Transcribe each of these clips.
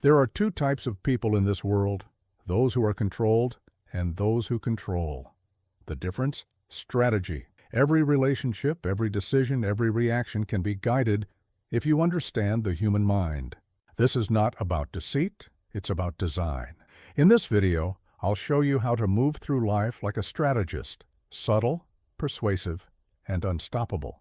There are two types of people in this world, those who are controlled and those who control. The difference? Strategy. Every relationship, every decision, every reaction can be guided if you understand the human mind. This is not about deceit, it's about design. In this video, I'll show you how to move through life like a strategist, subtle, persuasive, and unstoppable.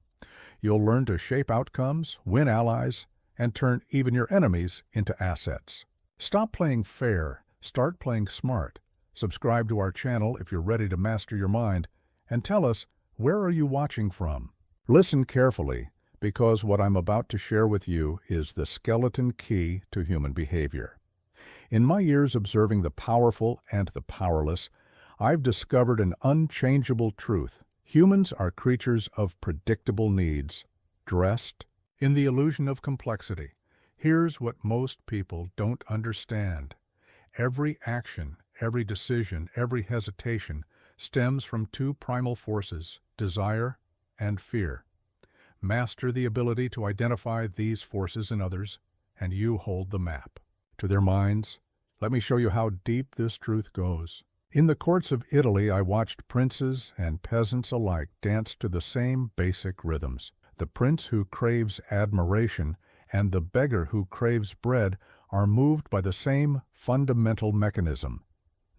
You'll learn to shape outcomes, win allies, and turn even your enemies into assets. Stop playing fair, start playing smart. Subscribe to our channel if you're ready to master your mind, and tell us, where are you watching from? Listen carefully, because what I'm about to share with you is the skeleton key to human behavior. In my years observing the powerful and the powerless, I've discovered an unchangeable truth. Humans are creatures of predictable needs, dressed in the illusion of complexity. Here's what most people don't understand. Every action, every decision, every hesitation stems from two primal forces, desire and fear. Master the ability to identify these forces in others, and you hold the map. To their minds, let me show you how deep this truth goes. In the courts of Italy, I watched princes and peasants alike dance to the same basic rhythms. The prince who craves admiration and the beggar who craves bread are moved by the same fundamental mechanism,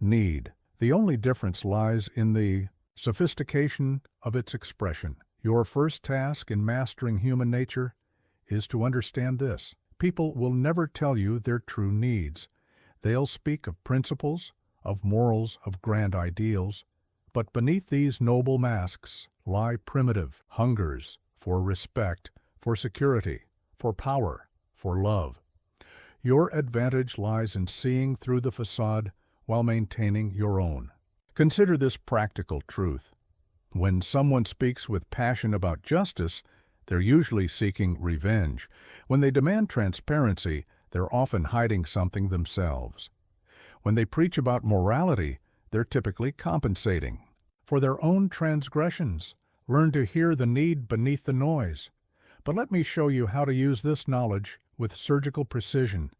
need. The only difference lies in the sophistication of its expression. Your first task in mastering human nature is to understand this. People will never tell you their true needs. They'll speak of principles, of morals, of grand ideals, but beneath these noble masks lie primitive hungers for respect, for security, for power, for love. Your advantage lies in seeing through the facade while maintaining your own. Consider this practical truth. When someone speaks with passion about justice, they're usually seeking revenge. When they demand transparency, they're often hiding something themselves. When they preach about morality, they're typically compensating for their own transgressions. Learn to hear the need beneath the noise. But let me show you how to use this knowledge with surgical precision.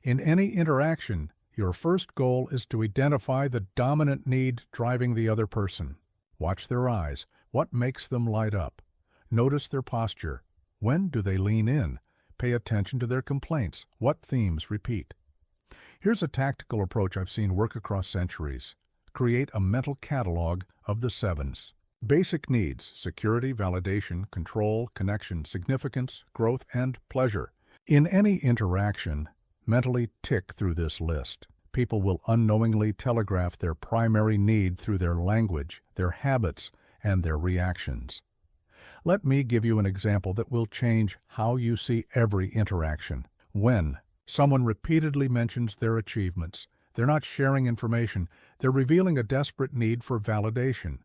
In any interaction, your first goal is to identify the dominant need driving the other person. Watch their eyes. What makes them light up? Notice their posture. When do they lean in? Pay attention to their complaints. What themes repeat? Here's a tactical approach I've seen work across centuries. Create a mental catalog of the sevens. Basic needs: security, validation, control, connection, significance, growth, and pleasure. In any interaction, mentally tick through this list. People will unknowingly telegraph their primary need through their language, their habits, and their reactions. Let me give you an example that will change how you see every interaction. When someone repeatedly mentions their achievements, they're not sharing information, they're revealing a desperate need for validation.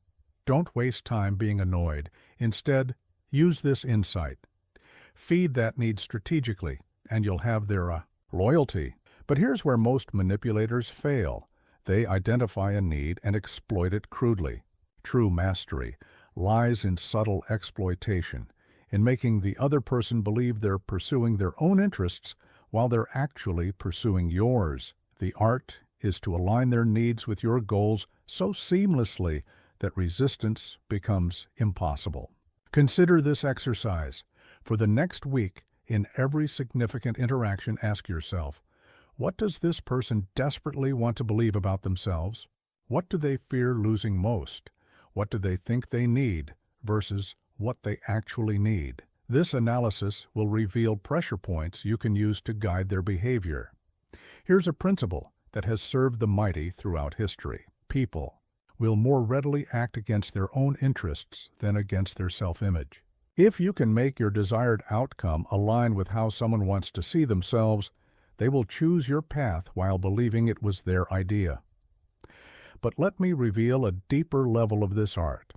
Don't waste time being annoyed. Instead, use this insight. Feed that need strategically, and you'll have their loyalty. But here's where most manipulators fail. They identify a need and exploit it crudely. True mastery lies in subtle exploitation, in making the other person believe they're pursuing their own interests while they're actually pursuing yours. The art is to align their needs with your goals so seamlessly that resistance becomes impossible. Consider this exercise. For the next week, in every significant interaction, ask yourself, what does this person desperately want to believe about themselves? What do they fear losing most? What do they think they need versus what they actually need? This analysis will reveal pressure points you can use to guide their behavior. Here's a principle that has served the mighty throughout history. People will more readily act against their own interests than against their self-image. If you can make your desired outcome align with how someone wants to see themselves, they will choose your path while believing it was their idea. But let me reveal a deeper level of this art.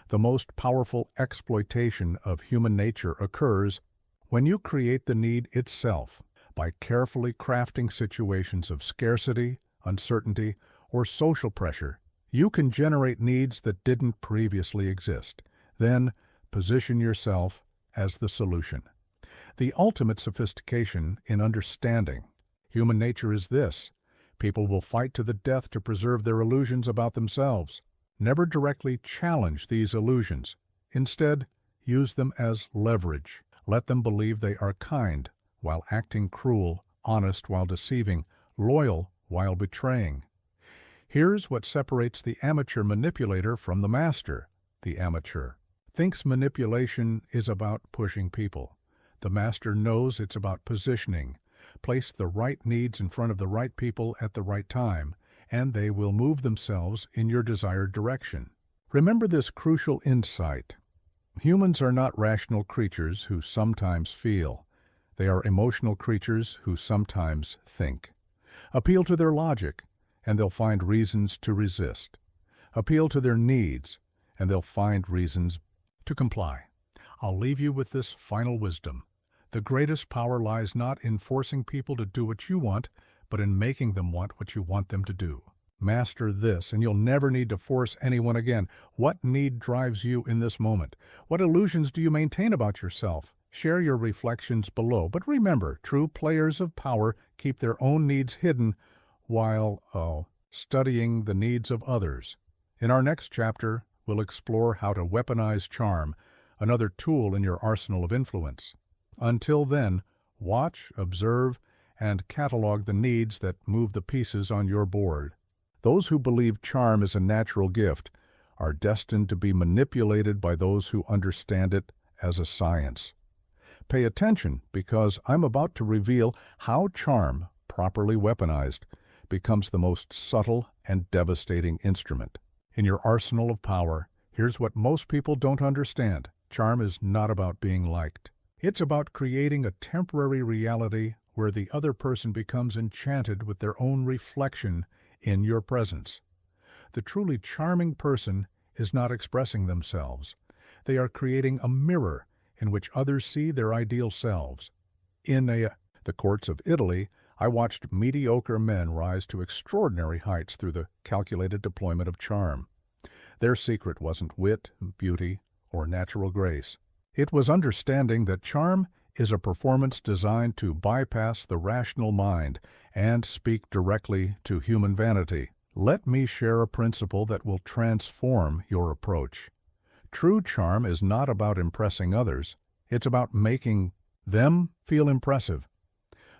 The most powerful exploitation of human nature occurs when you create the need itself by carefully crafting situations of scarcity, uncertainty, or social pressure. You can generate needs that didn't previously exist. Then position yourself as the solution. The ultimate sophistication in understanding Human nature is this: people will fight to the death to preserve their illusions about themselves. Never directly challenge these illusions. Instead, use them as leverage. Let them believe they are kind while acting cruel, honest while deceiving, loyal while betraying. Here's what separates the amateur manipulator from the master. The amateur thinks manipulation is about pushing people. The master knows it's about positioning. Place the right needs in front of the right people at the right time, and they will move themselves in your desired direction. Remember this crucial insight. Humans are not rational creatures who sometimes feel. They are emotional creatures who sometimes think. Appeal to their logic, and they'll find reasons to resist. Appeal to their needs, and they'll find reasons to comply. I'll leave you with this final wisdom. The greatest power lies not in forcing people to do what you want, but in making them want what you want them to do. Master this, and you'll never need to force anyone again. What need drives you in this moment? What illusions do you maintain about yourself? Share your reflections below. But remember, true players of power keep their own needs hidden while studying the needs of others. In our next chapter, we'll explore how to weaponize charm, another tool in your arsenal of influence. Until then, watch, observe, and catalog the needs that move the pieces on your board. Those who believe charm is a natural gift are destined to be manipulated by those who understand it as a science. Pay attention, because I'm about to reveal how charm, properly weaponized, becomes the most subtle and devastating instrument. In your arsenal of power, here's what most people don't understand. Charm is not about being liked. It's about creating a temporary reality where the other person becomes enchanted with their own reflection in your presence. The truly charming person is not expressing themselves. They are creating a mirror in which others see their ideal selves. In the courts of Italy, I watched mediocre men rise to extraordinary heights through the calculated deployment of charm. Their secret wasn't wit, beauty, or natural grace. It was understanding that charm is a performance designed to bypass the rational mind and speak directly to human vanity. Let me share a principle that will transform your approach. True charm is not about impressing others. It's about making them feel impressive.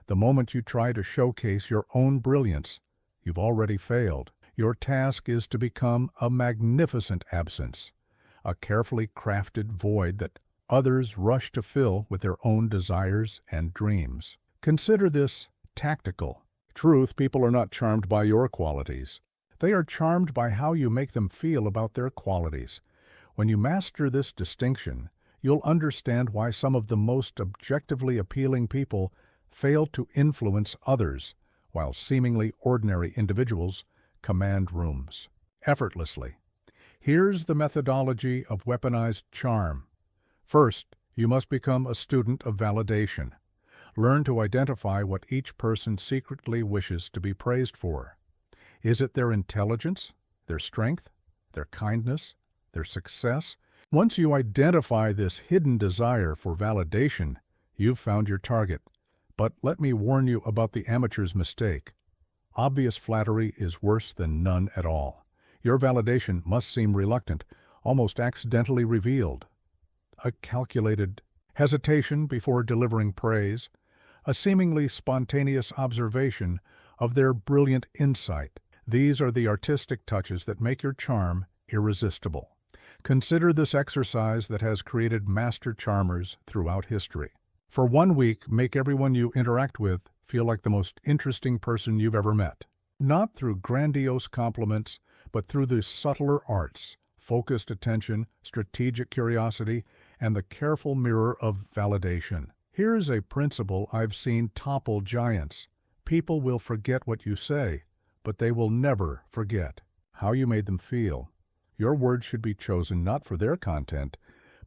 The moment you try to showcase your own brilliance, you've already failed. Your task is to become a magnificent absence, a carefully crafted void that others rush to fill with their own desires and dreams. Consider this tactical. Truth, people are not charmed by your qualities. They are charmed by how you make them feel about their qualities. When you master this distinction, you'll understand why some of the most objectively appealing people fail to influence others, while seemingly ordinary individuals command rooms effortlessly. Here's the methodology of weaponized charm. First, you must become a student of validation. Learn to identify what each person secretly wishes to be praised for. Is it their intelligence, their strength, their kindness, their success? Once you identify this hidden desire for validation, you've found your target. But let me warn you about the amateur's mistake. Obvious flattery is worse than none at all. Your validation must seem reluctant, almost accidentally revealed. A calculated hesitation before delivering praise, a seemingly spontaneous observation of their brilliant insight. These are the artistic touches that make your charm irresistible. Consider this exercise that has created master charmers throughout history. For 1 week, make everyone you interact with feel like the most interesting person you've ever met. Not through grandiose compliments, but through the subtler arts, focused attention, strategic curiosity, and the careful mirror of validation. Here's a principle I've seen topple giants. People will forget what you say, but they will never forget how you made them feel. Your words should be chosen not for their content,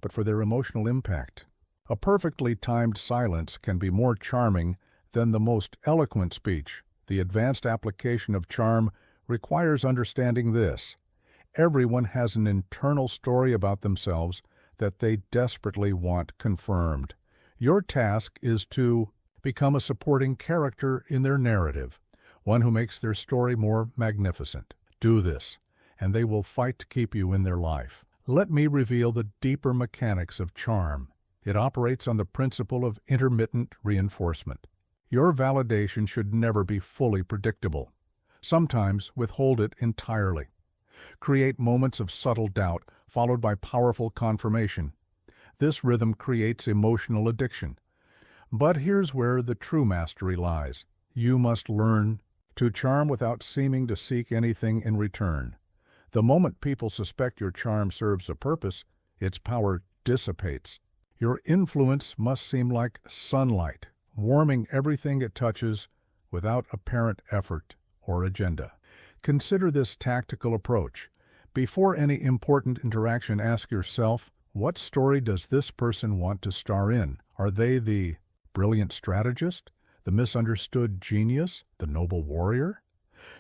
but for their emotional impact. A perfectly timed silence can be more charming than the most eloquent speech. The advanced application of charm requires understanding this. Everyone has an internal story about themselves that they desperately want confirmed. Your task is to Become a supporting character in their narrative, one who makes their story more magnificent. Do this, and they will fight to keep you in their life. Let me reveal the deeper mechanics of charm. It operates on the principle of intermittent reinforcement. Your validation should never be fully predictable. Sometimes withhold it entirely. Create moments of subtle doubt, followed by powerful confirmation. This rhythm creates emotional addiction. But here's where the true mastery lies. You must learn to charm without seeming to seek anything in return. The moment people suspect your charm serves a purpose, its power dissipates. Your influence must seem like sunlight, warming everything it touches without apparent effort or agenda. Consider this tactical approach. Before any important interaction, ask yourself, what story does this person want to star in? Are they the brilliant strategist, the misunderstood genius, the noble warrior?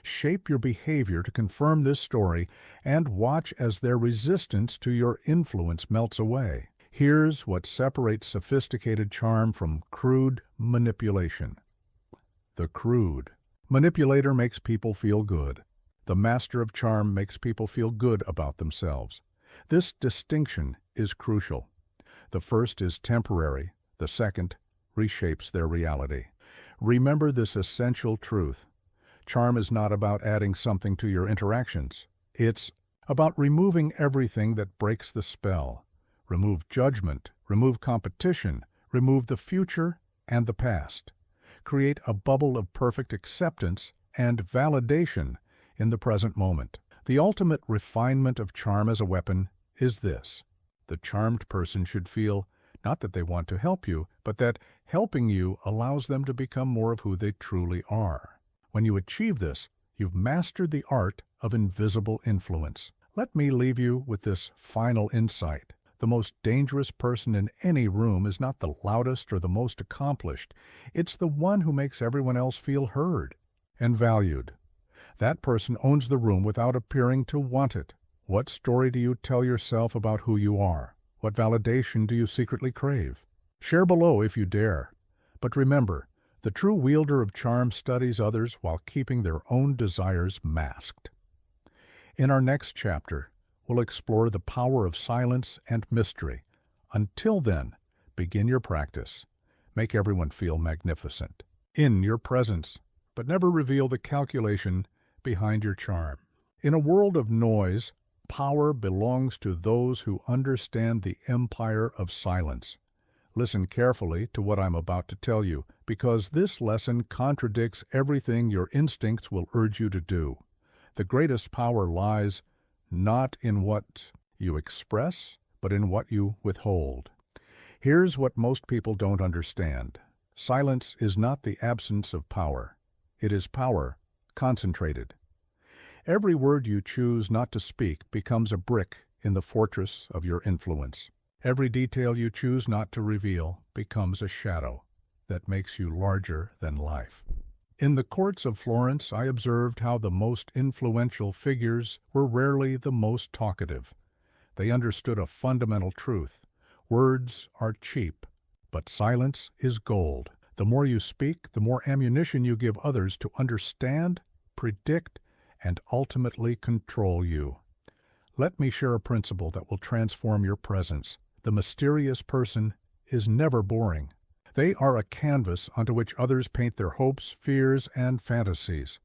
Shape your behavior to confirm this story and watch as their resistance to your influence melts away. Here's what separates sophisticated charm from crude manipulation. The crude manipulator makes people feel good. The master of charm makes people feel good about themselves. This distinction is crucial. The first is temporary, the second reshapes their reality. Remember this essential truth. Charm is not about adding something to your interactions. It's about removing everything that breaks the spell. Remove judgment, remove competition, remove the future and the past. Create a bubble of perfect acceptance and validation in the present moment. The ultimate refinement of charm as a weapon is this. The charmed person should feel not that they want to help you, but that helping you allows them to become more of who they truly are. When you achieve this, you've mastered the art of invisible influence. Let me leave you with this final insight. The most dangerous person in any room is not the loudest or the most accomplished. It's the one who makes everyone else feel heard and valued. That person owns the room without appearing to want it. What story do you tell yourself about who you are? What validation do you secretly crave? Share below if you dare. But remember, the true wielder of charm studies others while keeping their own desires masked. In our next chapter, we'll explore the power of silence and mystery. Until then, begin your practice. Make everyone feel magnificent in your presence, but never reveal the calculation behind your charm. In a world of noise, power belongs to those who understand the empire of silence. Listen carefully to what I'm about to tell you, because this lesson contradicts everything your instincts will urge you to do. The greatest power lies not in what you express, but in what you withhold. Here's what most people don't understand. Silence is not the absence of power. It is power concentrated. Every word you choose not to speak becomes a brick in the fortress of your influence. Every detail you choose not to reveal becomes a shadow that makes you larger than life. In the courts of Florence, I observed how the most influential figures were rarely the most talkative. They understood a fundamental truth. Words are cheap, but silence is gold. The more you speak, the more ammunition you give others to understand, predict, and ultimately control you. Let me share a principle that will transform your presence. The mysterious person is never boring. They are a canvas onto which others paint their hopes, fears, and fantasies.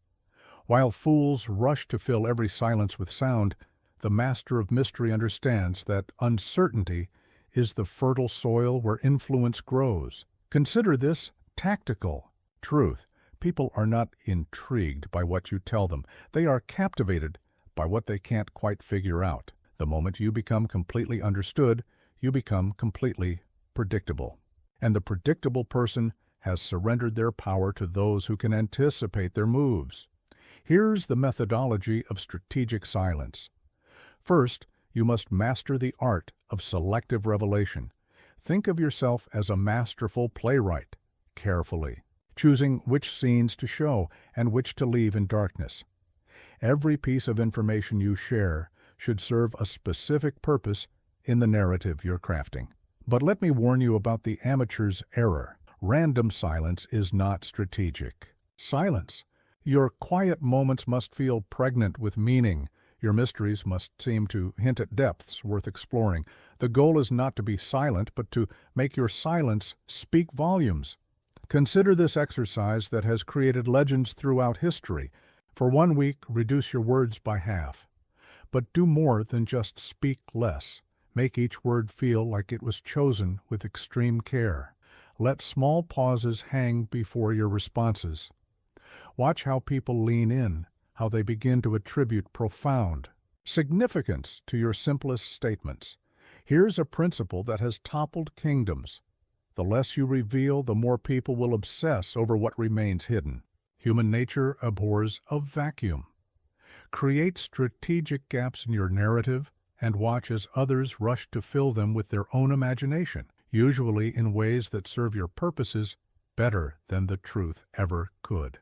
While fools rush to fill every silence with sound, the master of mystery understands that uncertainty is the fertile soil where influence grows. Consider this tactical truth. People are not intrigued by what you tell them. They are captivated by what they can't quite figure out. The moment you become completely understood, you become completely predictable. And the predictable person has surrendered their power to those who can anticipate their moves. Here's the methodology of strategic silence. First, you must master the art of selective revelation. Think of yourself as a masterful playwright, carefully, choosing which scenes to show and which to leave in darkness. Every piece of information you share should serve a specific purpose in the narrative you're crafting. But let me warn you about the amateur's error. Random silence is not strategic. Silence. Your quiet moments must feel pregnant with meaning. Your mysteries must seem to hint at depths worth exploring. The goal is not to be silent, but to make your silence speak volumes. Consider this exercise that has created legends throughout history. For 1 week, reduce your words by half. But do more than just speak less. Make each word feel like it was chosen with extreme care. Let small pauses hang before your responses. Watch how people lean in, how they begin to attribute profound significance to your simplest statements. Here's a principle that has toppled kingdoms. The less you reveal, the more people will obsess over what remains hidden. Human nature abhors a vacuum. Create strategic gaps in your narrative and watch as others rush to fill them with their own imagination, usually in ways that serve your purposes better than the truth ever could.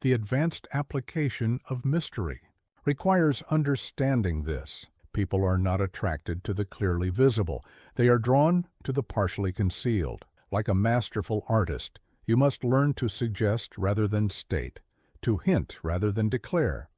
The advanced application of mystery requires understanding this. People are not attracted to the clearly visible. They are drawn to the partially concealed. Like a masterful artist, you must learn to suggest rather than state, to hint rather than declare.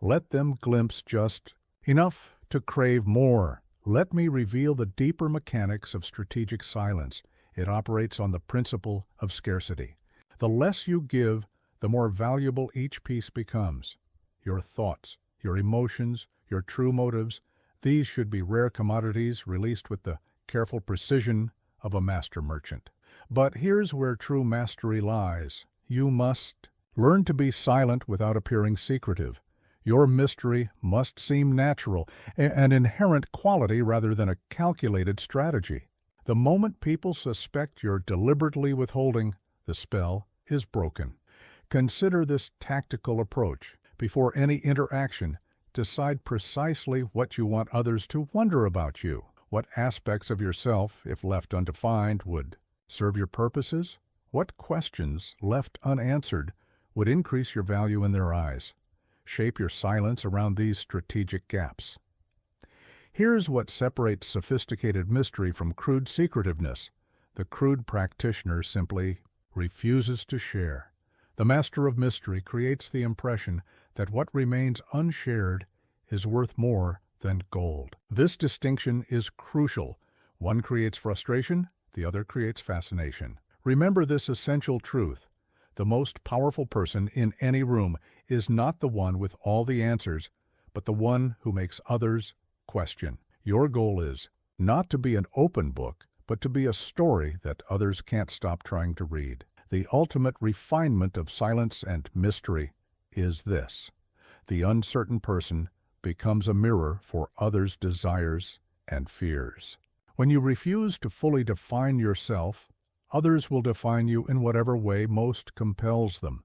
Let them glimpse just enough to crave more. Let me reveal the deeper mechanics of strategic silence. It operates on the principle of scarcity. The less you give, the more valuable each piece becomes. Your thoughts, your emotions, your true motives, these should be rare commodities released with the careful precision of a master merchant. But here's where true mastery lies. You must learn to be silent without appearing secretive. Your mystery must seem natural, an inherent quality rather than a calculated strategy. The moment people suspect you're deliberately withholding, the spell is broken. Consider this tactical approach. Before any interaction, decide precisely what you want others to wonder about you. What aspects of yourself, if left undefined, would serve your purposes? What questions, left unanswered, would increase your value in their eyes? Shape your silence around these strategic gaps. Here's what separates sophisticated mystery from crude secretiveness. The crude practitioner simply refuses to share. The master of mystery creates the impression that what remains unshared is worth more than gold. This distinction is crucial. One creates frustration, the other creates fascination. Remember this essential truth. The most powerful person in any room is not the one with all the answers, but the one who makes others question. Your goal is not to be an open book, but to be a story that others can't stop trying to read. The ultimate refinement of silence and mystery is this. The uncertain person becomes a mirror for others' desires and fears. When you refuse to fully define yourself, others will define you in whatever way most compels them.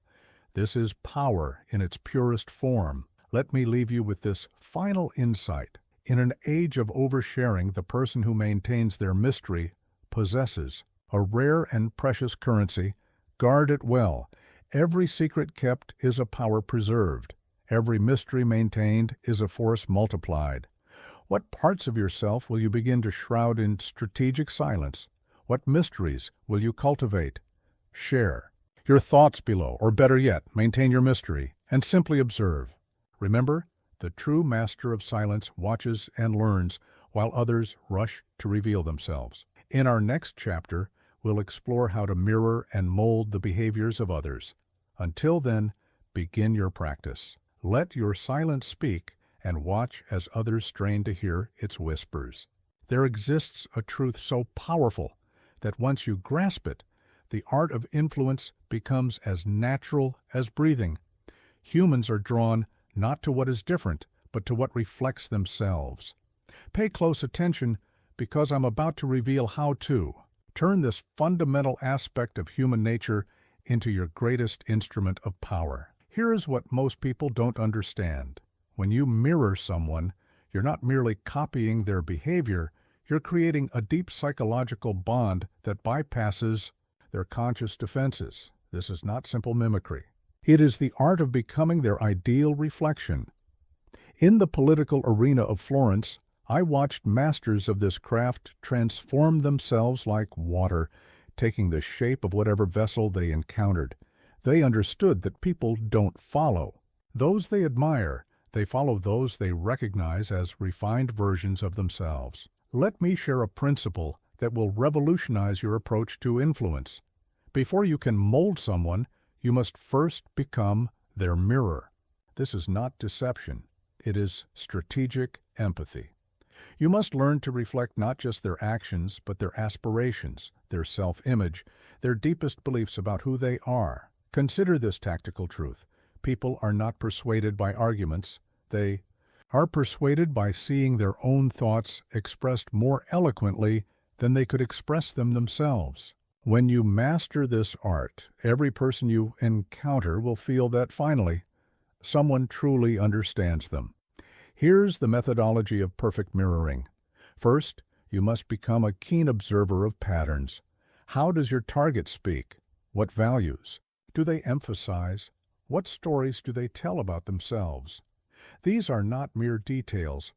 This is power in its purest form. Let me leave you with this final insight. In an age of oversharing, the person who maintains their mystery possesses a rare and precious currency. Guard it well. Every secret kept is a power preserved. Every mystery maintained is a force multiplied. What parts of yourself will you begin to shroud in strategic silence? What mysteries will you cultivate? Share your thoughts below, or better yet, maintain your mystery, and simply observe. Remember, the true master of silence watches and learns while others rush to reveal themselves. In our next chapter, we'll explore how to mirror and mold the behaviors of others. Until then, begin your practice. Let your silence speak and watch as others strain to hear its whispers. There exists a truth so powerful that once you grasp it, the art of influence becomes as natural as breathing. Humans are drawn not to what is different, but to what reflects themselves. Pay close attention because I'm about to reveal how to turn this fundamental aspect of human nature into your greatest instrument of power. Here's what most people don't understand. When you mirror someone, you're not merely copying their behavior, you're creating a deep psychological bond that bypasses their conscious defenses. This is not simple mimicry. It is the art of becoming their ideal reflection. In the political arena of Florence, I watched masters of this craft transform themselves like water, taking the shape of whatever vessel they encountered. They understood that people don't follow those they admire. They follow those they recognize as refined versions of themselves. Let me share a principle that will revolutionize your approach to influence. Before you can mold someone, you must first become their mirror. This is not deception. It is strategic empathy. You must learn to reflect not just their actions, but their aspirations, their self-image, their deepest beliefs about who they are. Consider this tactical truth. People are not persuaded by arguments. They are persuaded by seeing their own thoughts expressed more eloquently than they could express them themselves. When you master this art, every person you encounter will feel that finally, someone truly understands them. Here's the methodology of perfect mirroring. First, you must become a keen observer of patterns. How does your target speak? What values do they emphasize? What stories do they tell about themselves? These are not mere details.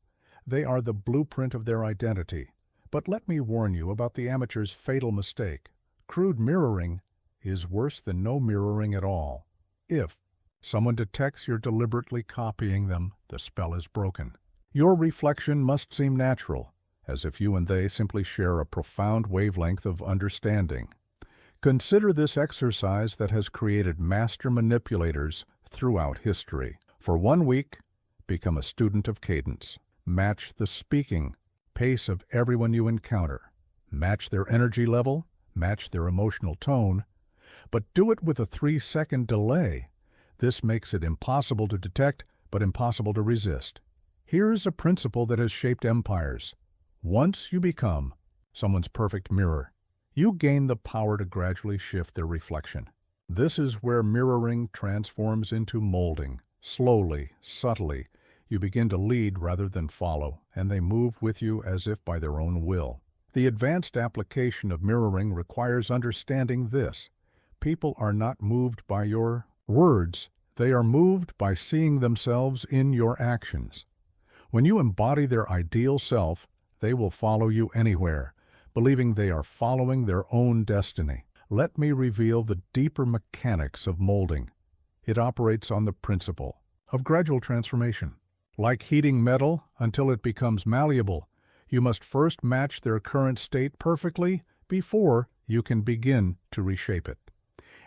They are the blueprint of their identity. But let me warn you about the amateur's fatal mistake. Crude mirroring is worse than no mirroring at all. If someone detects you're deliberately copying them, the spell is broken. Your reflection must seem natural, as if you and they simply share a profound wavelength of understanding. Consider this exercise that has created master manipulators throughout history. For 1 week, become a student of cadence. Match the speaking pace of everyone you encounter. Match their energy level, match their emotional tone, but do it with a 3-second delay. This makes it impossible to detect, but impossible to resist. Here's a principle that has shaped empires. Once you become someone's perfect mirror, you gain the power to gradually shift their reflection. This is where mirroring transforms into molding. Slowly, subtly, you begin to lead rather than follow, and they move with you as if by their own will. The advanced application of mirroring requires understanding this. People are not moved by your words. They are moved by seeing themselves in your actions. When you embody their ideal self, they will follow you anywhere, believing they are following their own destiny. Let me reveal the deeper mechanics of molding. It operates on the principle of gradual transformation. Like heating metal until it becomes malleable, you must first match their current state perfectly before you can begin to reshape it.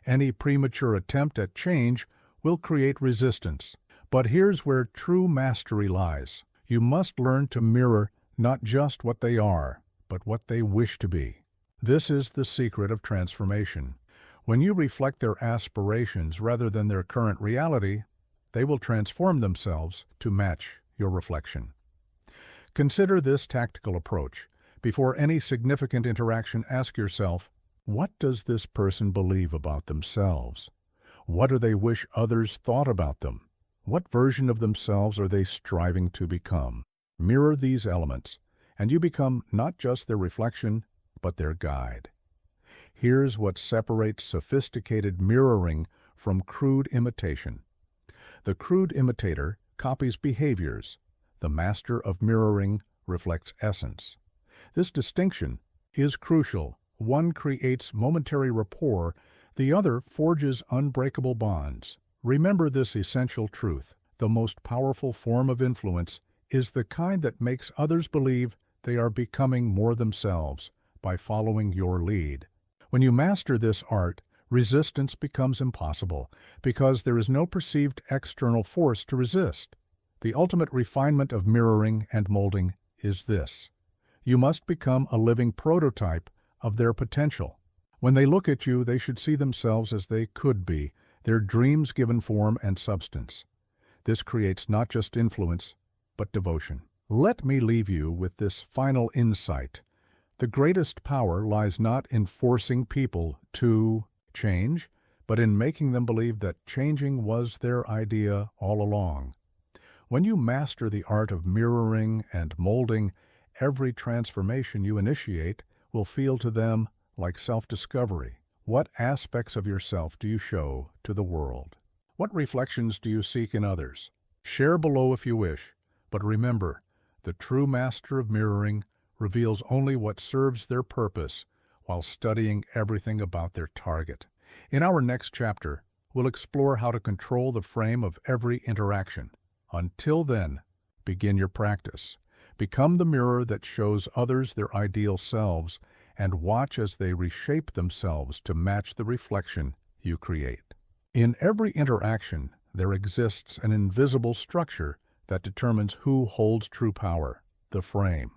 Any premature attempt at change will create resistance. But here's where true mastery lies. You must learn to mirror not just what they are, but what they wish to be. This is the secret of transformation. When you reflect their aspirations rather than their current reality, they will transform themselves to match your reflection. Consider this tactical approach. Before any significant interaction, ask yourself, what does this person believe about themselves? What do they wish others thought about them? What version of themselves are they striving to become? Mirror these elements, and you become not just their reflection, but their guide. Here's what separates sophisticated mirroring from crude imitation. The crude imitator copies behaviors. The master of mirroring reflects essence. This distinction is crucial. One creates momentary rapport, the other forges unbreakable bonds. Remember this essential truth. The most powerful form of influence is the kind that makes others believe they are becoming more themselves by following your lead. When you master this art, resistance becomes impossible because there is no perceived external force to resist. The ultimate refinement of mirroring and molding is this. You must become a living prototype of their potential. When they look at you, they should see themselves as they could be, their dreams given form and substance. This creates not just influence, but devotion. Let me leave you with this final insight. The greatest power lies not in forcing people to change, but in making them believe that changing was their idea all along. When you master the art of mirroring and molding, every transformation you initiate will feel to them like self-discovery. What aspects of yourself do you show to the world? What reflections do you seek in others? Share below if you wish, but remember, the true master of mirroring reveals only what serves their purpose, while studying everything about their target. In our next chapter, we'll explore how to control the frame of every interaction. Until then, begin your practice. Become the mirror that shows others their ideal selves, and watch as they reshape themselves to match the reflection you create. In every interaction, there exists an invisible structure that determines who holds true power, the frame.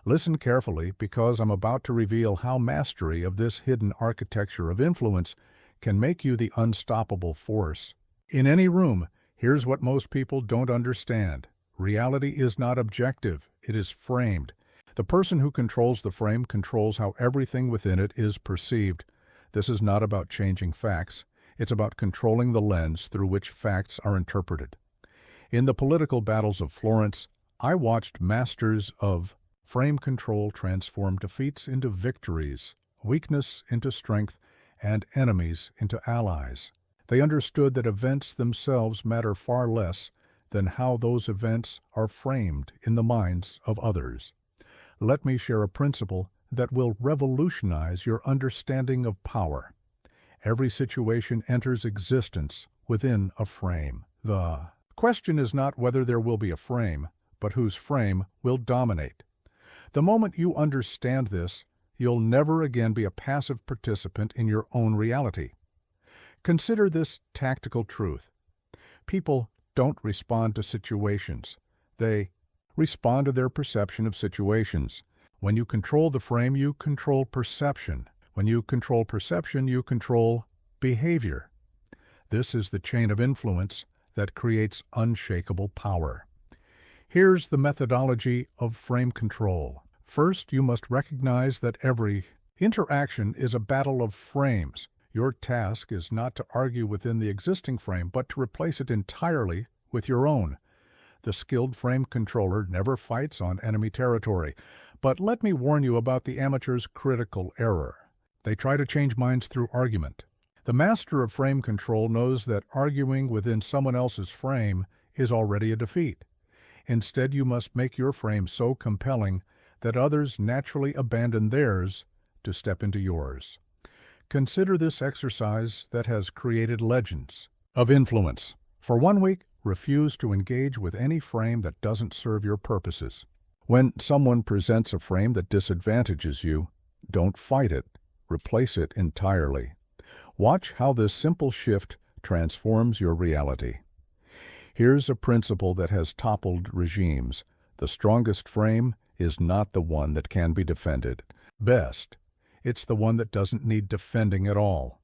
Listen carefully, because I'm about to reveal how mastery of this hidden architecture of influence can make you the unstoppable force. In any room, here's what most people don't understand. Reality is not objective, it is framed. The person who controls the frame controls how everything within it is perceived. This is not about changing facts, it's about controlling the lens through which facts are interpreted. In the political battles of Florence, I watched masters of frame control transform defeats into victories, weakness into strength, and enemies into allies. They understood that events themselves matter far less than how those events are framed in the minds of others. Let me share a principle that will revolutionize your understanding of power. Every situation enters existence within a frame. The question is not whether there will be a frame, but whose frame will dominate. The moment you understand this, you'll never again be a passive participant in your own reality. Consider this tactical truth. People don't respond to situations. They respond to their perception of situations. When you control the frame, you control perception. When you control perception, you control behavior. This is the chain of influence that creates unshakable power. Here's the methodology of frame control. First, you must recognize that every interaction is a battle of frames. Your task is not to argue within the existing frame, but to replace it entirely with your own. The skilled frame controller never fights on enemy territory. But let me warn you about the amateur's critical error. They try to change minds through argument. The master of frame control knows that arguing within someone else's frame is already a defeat. Instead, you must make your frame so compelling that others naturally abandon theirs to step into yours. Consider this exercise that has created legends of influence. For 1 week, refuse to engage with any frame that doesn't serve your purposes. When someone presents a frame that disadvantages you, don't fight it. Replace it entirely. Watch how this simple shift transforms your reality. Here's a principle that has toppled regimes. The strongest frame is not the one that can be defended. Best, it's the one that doesn't need defending at all.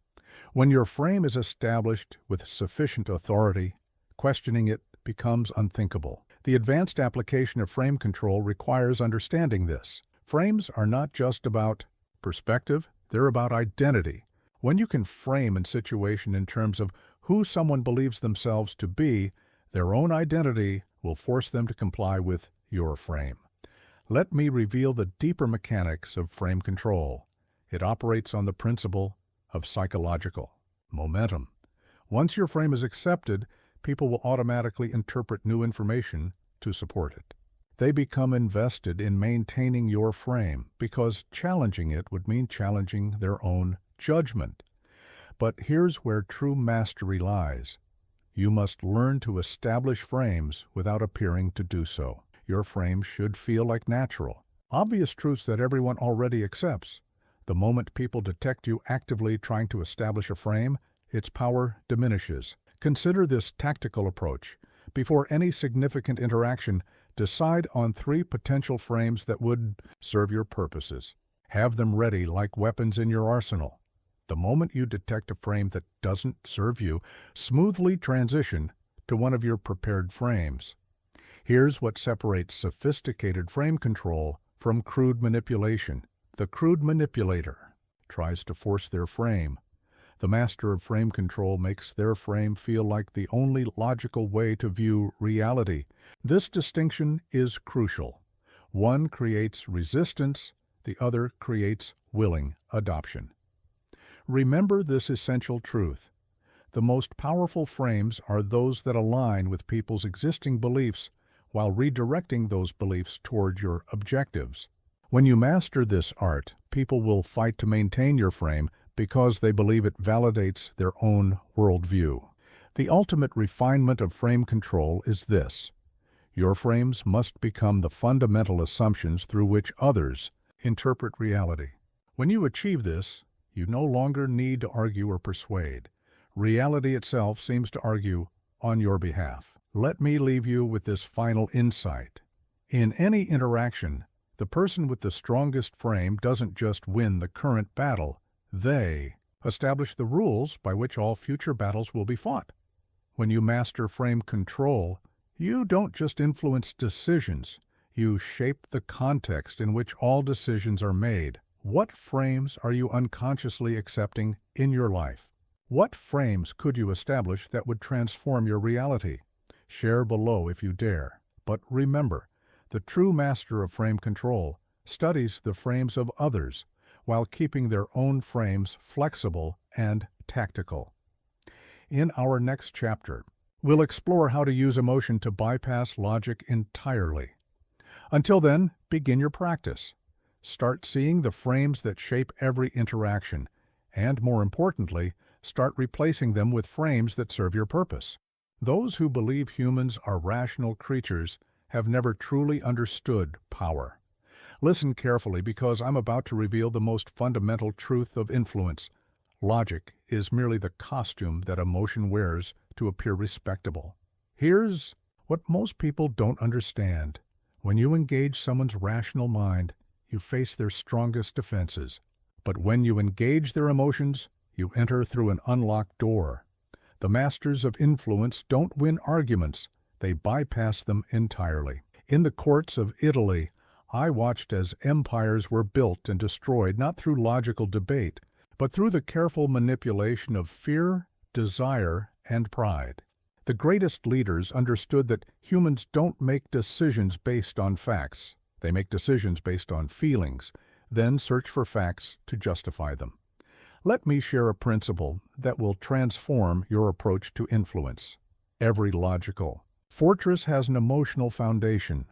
When your frame is established with sufficient authority, questioning it becomes unthinkable. The advanced application of frame control requires understanding this. Frames are not just about perspective, they're about identity. When you can frame a situation in terms of who someone believes themselves to be, their own identity will force them to comply with your frame. Let me reveal the deeper mechanics of frame control. It operates on the principle of psychological momentum. Once your frame is accepted, people will automatically interpret new information to support it. They become invested in maintaining your frame because challenging it would mean challenging their own judgment. But here's where true mastery lies. You must learn to establish frames without appearing to do so. Your frame should feel like natural, obvious truths that everyone already accepts. The moment people detect you actively trying to establish a frame, its power diminishes. Consider this tactical approach. Before any significant interaction, decide on 3 potential frames that would serve your purposes. Have them ready like weapons in your arsenal. The moment you detect a frame that doesn't serve you, smoothly transition to one of your prepared frames. Here's what separates sophisticated frame control from crude manipulation. The crude manipulator tries to force their frame. The master of frame control makes their frame feel like the only logical way to view reality. This distinction is crucial. One creates resistance, the other creates willing adoption. Remember this essential truth. The most powerful frames are those that align with people's existing beliefs while redirecting those beliefs toward your objectives. When you master this art, people will fight to maintain your frame because they believe it validates their own worldview. The ultimate refinement of frame control is this: your frames must become the fundamental assumptions through which others interpret reality. When you achieve this, you no longer need to argue or persuade. Reality itself seems to argue on your behalf. Let me leave you with this final insight. In any interaction, the person with the strongest frame doesn't just win the current battle, they establish the rules by which all future battles will be fought. When you master frame control, you don't just influence decisions, you shape the context in which all decisions are made. What frames are you unconsciously accepting in your life? What frames could you establish that would transform your reality? Share below if you dare. But remember, the true master of frame control studies the frames of others while keeping their own frames flexible and tactical. In our next chapter, we'll explore how to use emotion to bypass logic entirely. Until then, begin your practice. Start seeing the frames that shape every interaction, and more importantly, start replacing them with frames that serve your purpose. Those who believe humans are rational creatures have never truly understood power. Listen carefully because I'm about to reveal the most fundamental truth of influence. Logic is merely the costume that emotion wears to appear respectable. Here's what most people don't understand. When you engage someone's rational mind, you face their strongest defenses. But when you engage their emotions, you enter through an unlocked door. The masters of influence don't win arguments, they bypass them entirely. In the courts of Italy, I watched as empires were built and destroyed not through logical debate, but through the careful manipulation of fear, desire, and pride. The greatest leaders understood that humans don't make decisions based on facts. They make decisions based on feelings, then search for facts to justify them. Let me share a principle that will transform your approach to influence. Every logical fortress has an emotional foundation.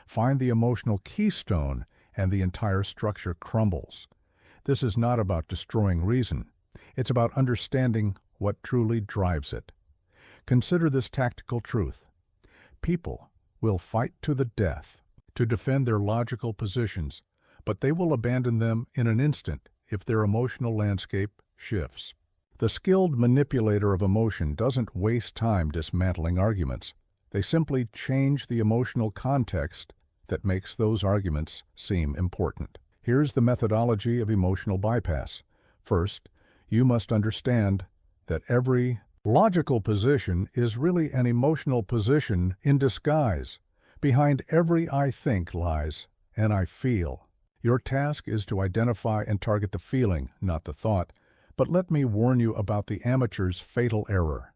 Find the emotional keystone, and the entire structure crumbles. This is not about destroying reason. It's about understanding what truly drives it. Consider this tactical truth. People will fight to the death to defend their logical positions, but they will abandon them in an instant if their emotional landscape shifts. The skilled manipulator of emotion doesn't waste time dismantling arguments. They simply change the emotional context that makes those arguments seem important. Here's the methodology of emotional bypass. First, you must understand that every logical position is really an emotional position in disguise. Behind every I think lies an I feel. Your task is to identify and target the feeling, not the thought. But let me warn you about the amateur's fatal error.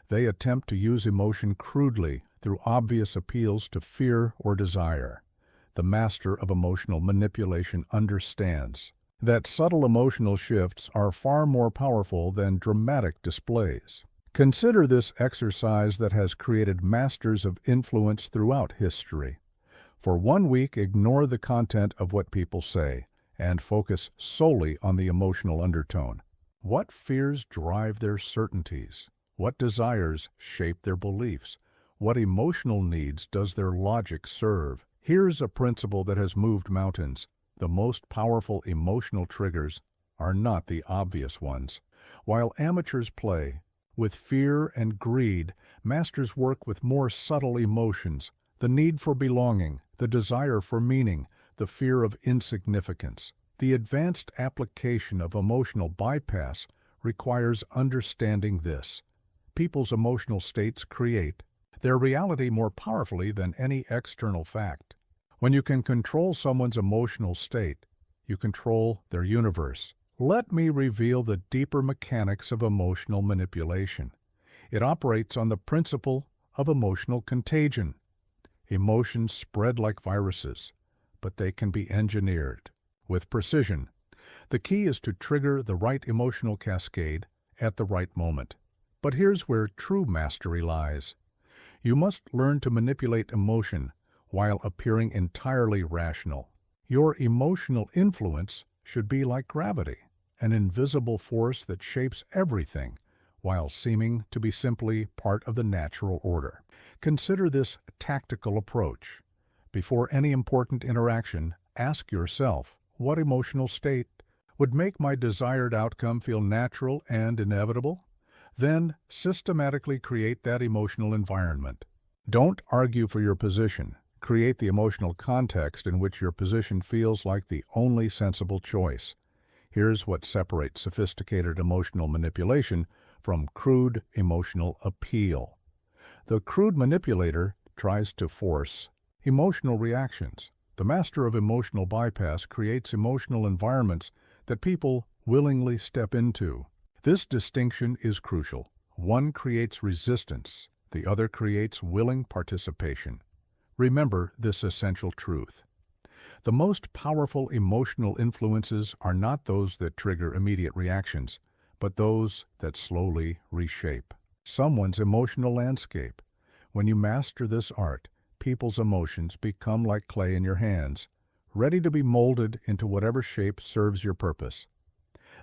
They attempt to use emotion crudely through obvious appeals to fear or desire. The master of emotional manipulation understands that subtle emotional shifts are far more powerful than dramatic displays. Consider this exercise that has created masters of influence throughout history. For 1 week, ignore the content of what people say and focus solely on the emotional undertone. What fears drive their certainties? What desires shape their beliefs? What emotional needs does their logic serve? Here's a principle that has moved mountains. The most powerful emotional triggers are not the obvious ones. While amateurs play with fear and greed, masters work with more subtle emotions: the need for belonging, the desire for meaning, the fear of insignificance. The advanced application of emotional bypass requires understanding this. People's emotional states create their reality more powerfully than any external fact. When you can control someone's emotional state, you control their universe. Let me reveal the deeper mechanics of emotional manipulation. It operates on the principle of emotional contagion. Emotions spread like viruses, but they can be engineered with precision. The key is to trigger the right emotional cascade at the right moment. But here's where true mastery lies. You must learn to manipulate emotion while appearing entirely rational. Your emotional influence should be like gravity, an invisible force that shapes everything, while seeming to be simply part of the natural order. Consider this tactical approach. Before any important interaction, ask yourself, what emotional state would make my desired outcome feel natural and inevitable? Then systematically create that emotional environment. Don't argue for your position. Create the emotional context in which your position feels like the only sensible choice. Here's what separates sophisticated emotional manipulation from crude emotional appeal. The crude manipulator tries to force emotional reactions. The master of emotional bypass creates emotional environments that people willingly step into. This distinction is crucial. One creates resistance, the other creates willing participation. Remember this essential truth. The most powerful emotional influences are not those that trigger immediate reactions, but those that slowly reshape someone's emotional landscape. When you master this art, people's emotions become like clay in your hands, ready to be molded into whatever shape serves your purpose.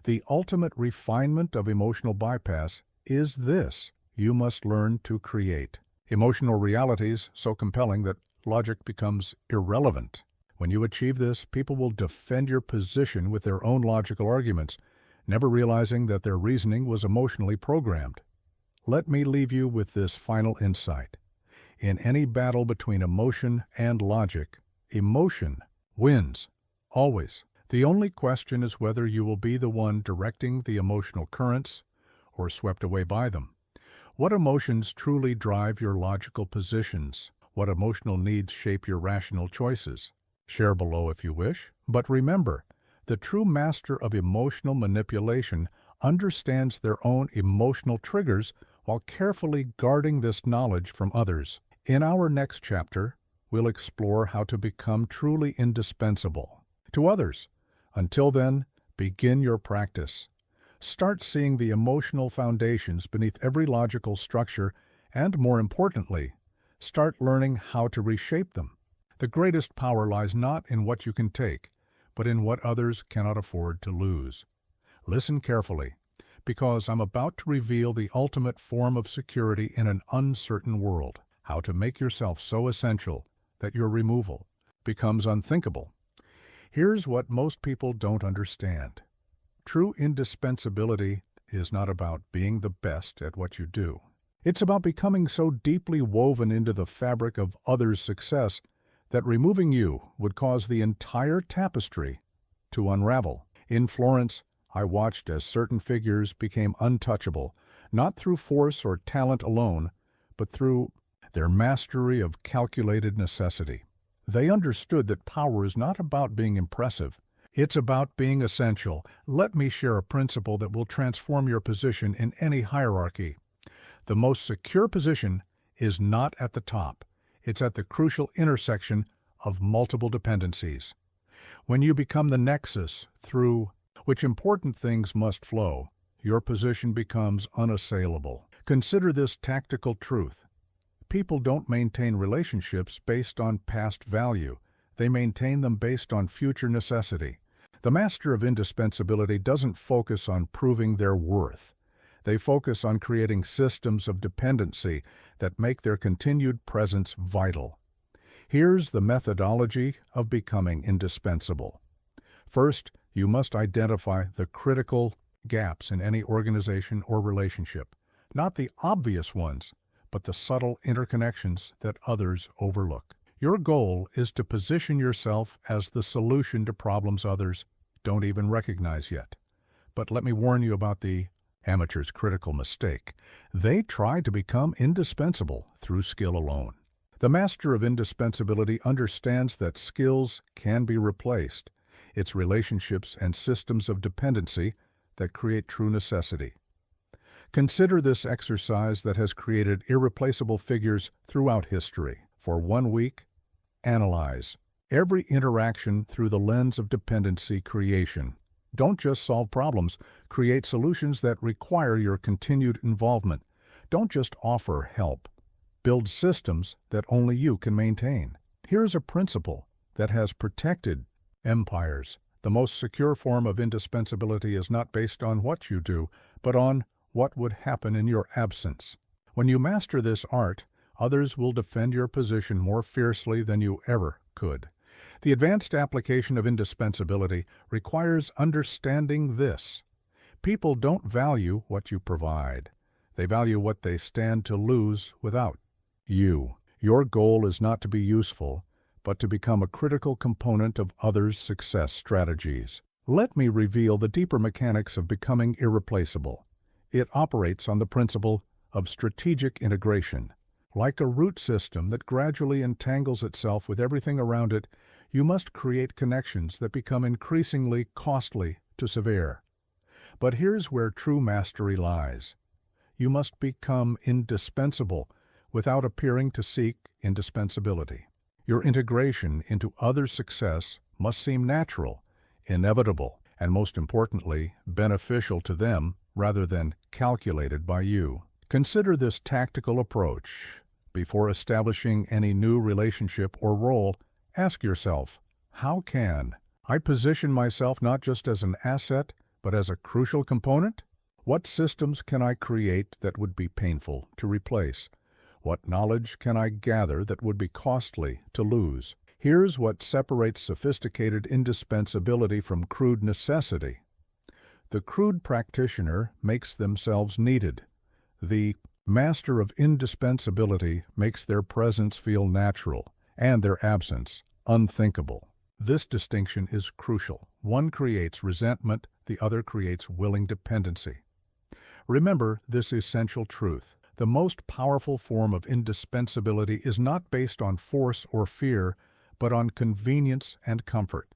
The ultimate refinement of emotional bypass is this: you must learn to create emotional realities so compelling that logic becomes irrelevant. When you achieve this, people will defend your position with their own logical arguments, never realizing that their reasoning was emotionally programmed. Let me leave you with this final insight. In any battle between emotion and logic, emotion wins, always. The only question is whether you will be the one directing the emotional currents or swept away by them. What emotions truly drive your logical positions? What emotional needs shape your rational choices? Share below if you wish, but remember, the true master of emotional manipulation understands their own emotional triggers while carefully guarding this knowledge from others. In our next chapter, we'll explore how to become truly indispensable to others. Until then, begin your practice. Start seeing the emotional foundations beneath every logical structure, and more importantly, start learning how to reshape them. The greatest power lies not in what you can take, but in what others cannot afford to lose. Listen carefully, because I'm about to reveal the ultimate form of security in an uncertain world, how to make yourself so essential that your removal becomes unthinkable. Here's what most people don't understand. True indispensability is not about being the best at what you do. It's about becoming so deeply woven into the fabric of others' success that removing you would cause the entire tapestry to unravel. In Florence, I watched as certain figures became untouchable, not through force or talent alone, but through their mastery of calculated necessity. They understood that power is not about being impressive. It's about being essential. Let me share a principle that will transform your position in any hierarchy. The most secure position is not at the top. It's at the crucial intersection of multiple dependencies. When you become the nexus through which important things must flow, your position becomes unassailable. Consider this tactical truth. People don't maintain relationships based on past value. They maintain them based on future necessity. The master of indispensability doesn't focus on proving their worth. They focus on creating systems of dependency that make their continued presence vital. Here's the methodology of becoming indispensable. First, you must identify the critical gaps in any organization or relationship, not the obvious ones, but the subtle interconnections that others overlook. Your goal is to position yourself as the solution to problems others don't even recognize yet. But let me warn you about the amateur's critical mistake. They try to become indispensable through skill alone. The master of indispensability understands that skills can be replaced. It's relationships and systems of dependency that create true necessity. Consider this exercise that has created irreplaceable figures throughout history. For 1 week, analyze every interaction through the lens of dependency creation. Don't just solve problems, create solutions that require your continued involvement. Don't just offer help. Build systems that only you can maintain. Here's a principle that has protected empires. The most secure form of indispensability is not based on what you do, but on what would happen in your absence. When you master this art, others will defend your position more fiercely than you ever could. The advanced application of indispensability requires understanding this. People don't value what you provide. They value what they stand to lose without you. Your goal is not to be useful, but to become a critical component of others' success strategies. Let me reveal the deeper mechanics of becoming irreplaceable. It operates on the principle of strategic integration. Like a root system that gradually entangles itself with everything around it, you must create connections that become increasingly costly to sever. But here's where true mastery lies. You must become indispensable without appearing to seek indispensability. Your integration into others' success must seem natural, inevitable, and most importantly, beneficial to them rather than calculated by you. Consider this tactical approach. Before establishing any new relationship or role, ask yourself, how can I position myself not just as an asset, but as a crucial component? What systems can I create that would be painful to replace? What knowledge can I gather that would be costly to lose? Here's what separates sophisticated indispensability from crude necessity. The crude practitioner makes themselves needed. The master of indispensability makes their presence feel natural and their absence unthinkable. This distinction is crucial. One creates resentment, the other creates willing dependency. Remember this essential truth. The most powerful form of indispensability is not based on force or fear, but on convenience and comfort.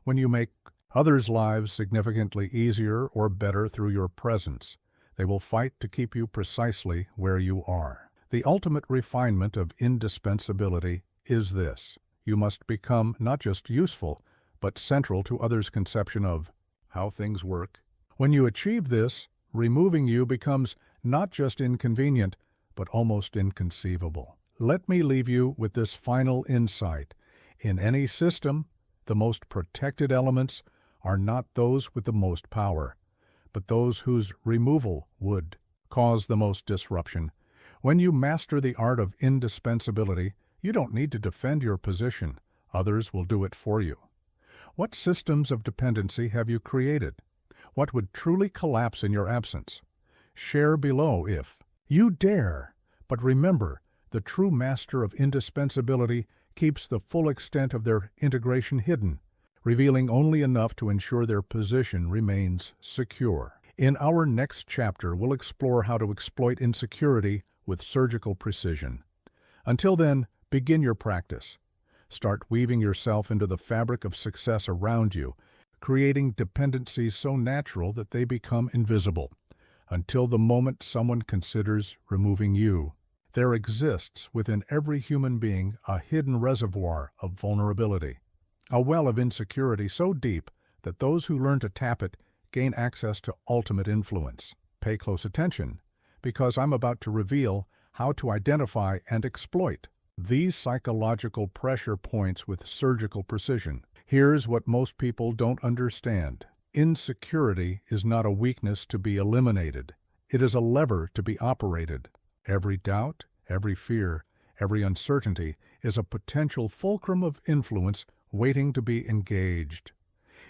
When you make others' lives significantly easier or better through your presence, they will fight to keep you precisely where you are. The ultimate refinement of indispensability is this. You must become not just useful, but central to others' conception of how things work. When you achieve this, removing you becomes not just inconvenient, but almost inconceivable. Let me leave you with this final insight. In any system, the most protected elements are not those with the most power, but those whose removal would cause the most disruption. When you master the art of indispensability, you don't need to defend your position. Others will do it for you. What systems of dependency have you created? What would truly collapse in your absence? Share below if you dare. But remember, the true master of indispensability keeps the full extent of their integration hidden, revealing only enough to ensure their position remains secure. In our next chapter, we'll explore how to exploit insecurity with surgical precision. Until then, begin your practice. Start weaving yourself into the fabric of success around you, creating dependencies so natural that they become invisible. Until the moment someone considers removing you, there exists within every human being a hidden reservoir of vulnerability, a well of insecurity so deep that those who learn to tap it gain access to ultimate influence. Pay close attention, because I'm about to reveal how to identify and exploit these psychological pressure points with surgical precision. Here's what most people don't understand. Insecurity is not a weakness to be eliminated. It is a lever to be operated. Every doubt, every fear, every uncertainty is a potential fulcrum of influence waiting to be engaged.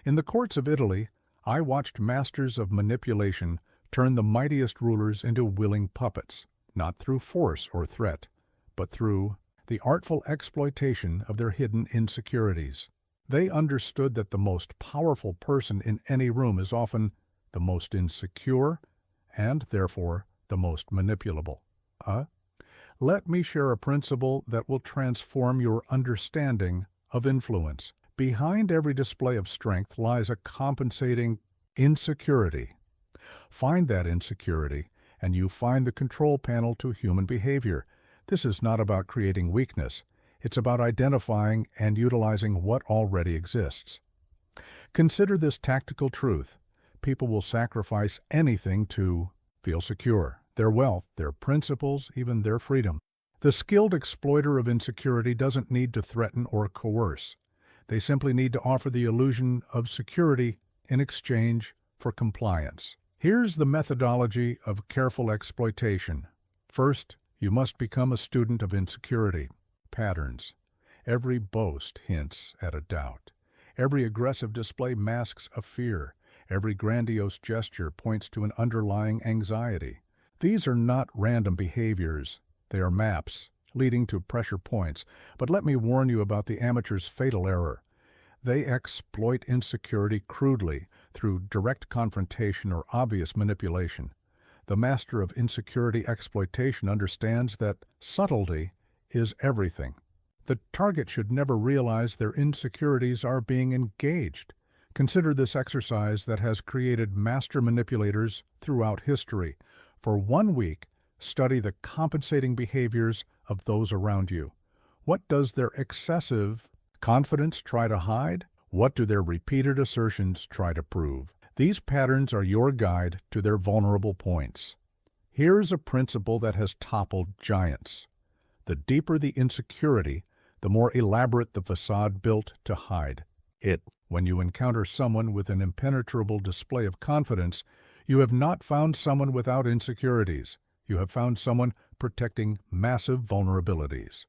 In the courts of Italy, I watched masters of manipulation turn the mightiest rulers into willing puppets, not through force or threat, but through the artful exploitation of their hidden insecurities. They understood that the most powerful person in any room is often the most insecure and, therefore, the most manipulable. Let me share a principle that will transform your understanding of influence. Behind every display of strength lies a compensating insecurity. Find that insecurity, and you find the control panel to human behavior. This is not about creating weakness. It's about identifying and utilizing what already exists. Consider this tactical truth. People will sacrifice anything to feel secure. Their wealth, their principles, even their freedom. The skilled exploiter of insecurity doesn't need to threaten or coerce. They simply need to offer the illusion of security in exchange for compliance. Here's the methodology of careful exploitation. First, you must become a student of insecurity. Patterns. Every boast hints at a doubt. Every aggressive display masks a fear. Every grandiose gesture points to an underlying anxiety. These are not random behaviors. They are maps leading to pressure points. But let me warn you about the amateur's fatal error. They exploit insecurity crudely through direct confrontation or obvious manipulation. The master of insecurity exploitation understands that subtlety is everything. The target should never realize their insecurities are being engaged. Consider this exercise that has created master manipulators throughout history. For 1 week, study the compensating behaviors of those around you. What does their excessive confidence try to hide? What do their repeated assertions try to prove? These patterns are your guide to their vulnerable points. Here's a principle that has toppled giants. The deeper the insecurity, the more elaborate the facade built to hide it. When you encounter someone with an impenetrable display of confidence, you have not found someone without insecurities. You have found someone protecting massive vulnerabilities.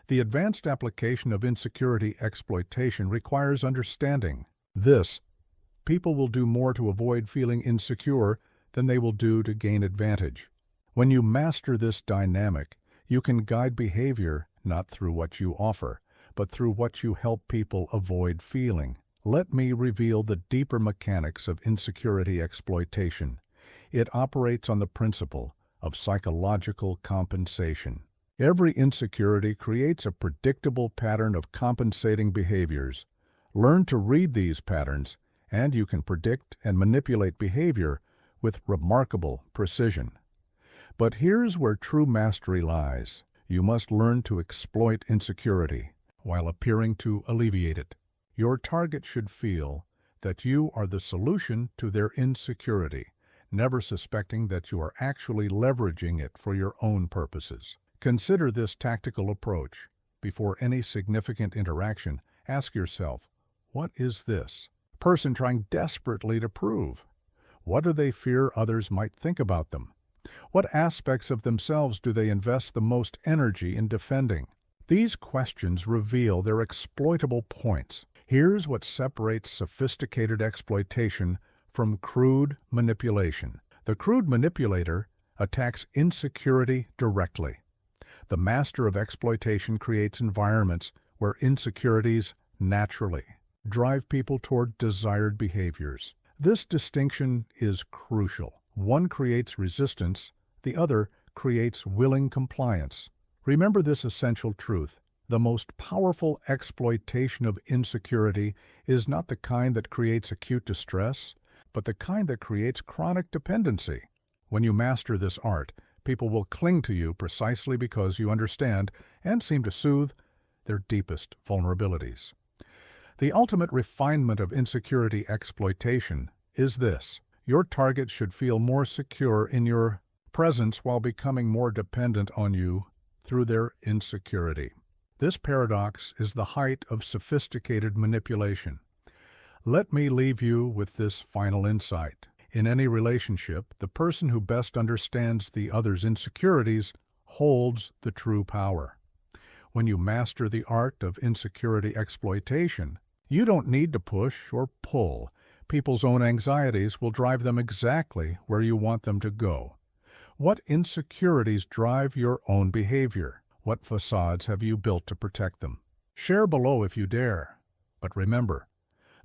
The advanced application of insecurity exploitation requires understanding this. People will do more to avoid feeling insecure than they will do to gain advantage. When you master this dynamic, you can guide behavior not through what you offer, but through what you help people avoid feeling. Let me reveal the deeper mechanics of insecurity exploitation. It operates on the principle of psychological compensation. Every insecurity creates a predictable pattern of compensating behaviors. Learn to read these patterns, and you can predict and manipulate behavior with remarkable precision. But here's where true mastery lies. You must learn to exploit insecurity while appearing to alleviate it. Your target should feel that you are the solution to their insecurity, never suspecting that you are actually leveraging it for your own purposes. Consider this tactical approach. Before any significant interaction, ask yourself, what is this person trying desperately to prove? What do they fear others might think about them? What aspects of themselves do they invest the most energy in defending? These questions reveal their exploitable points. Here's what separates sophisticated exploitation from crude manipulation. The crude manipulator attacks insecurity directly. The master of exploitation creates environments where insecurities naturally drive people toward desired behaviors. This distinction is crucial. One creates resistance, the other creates willing compliance. Remember this essential truth. The most powerful exploitation of insecurity is not the kind that creates acute distress, but the kind that creates chronic dependency. When you master this art, people will cling to you precisely because you understand and seem to soothe their deepest vulnerabilities. The ultimate refinement of insecurity exploitation is this. Your target should feel more secure in your presence while becoming more dependent on you through their insecurity. This paradox is the height of sophisticated manipulation. Let me leave you with this final insight. In any relationship, the person who best understands the other's insecurities holds the true power. When you master the art of insecurity exploitation, you don't need to push or pull. People's own anxieties will drive them exactly where you want them to go. What insecurities drive your own behavior? What facades have you built to protect them? Share below if you dare. But remember,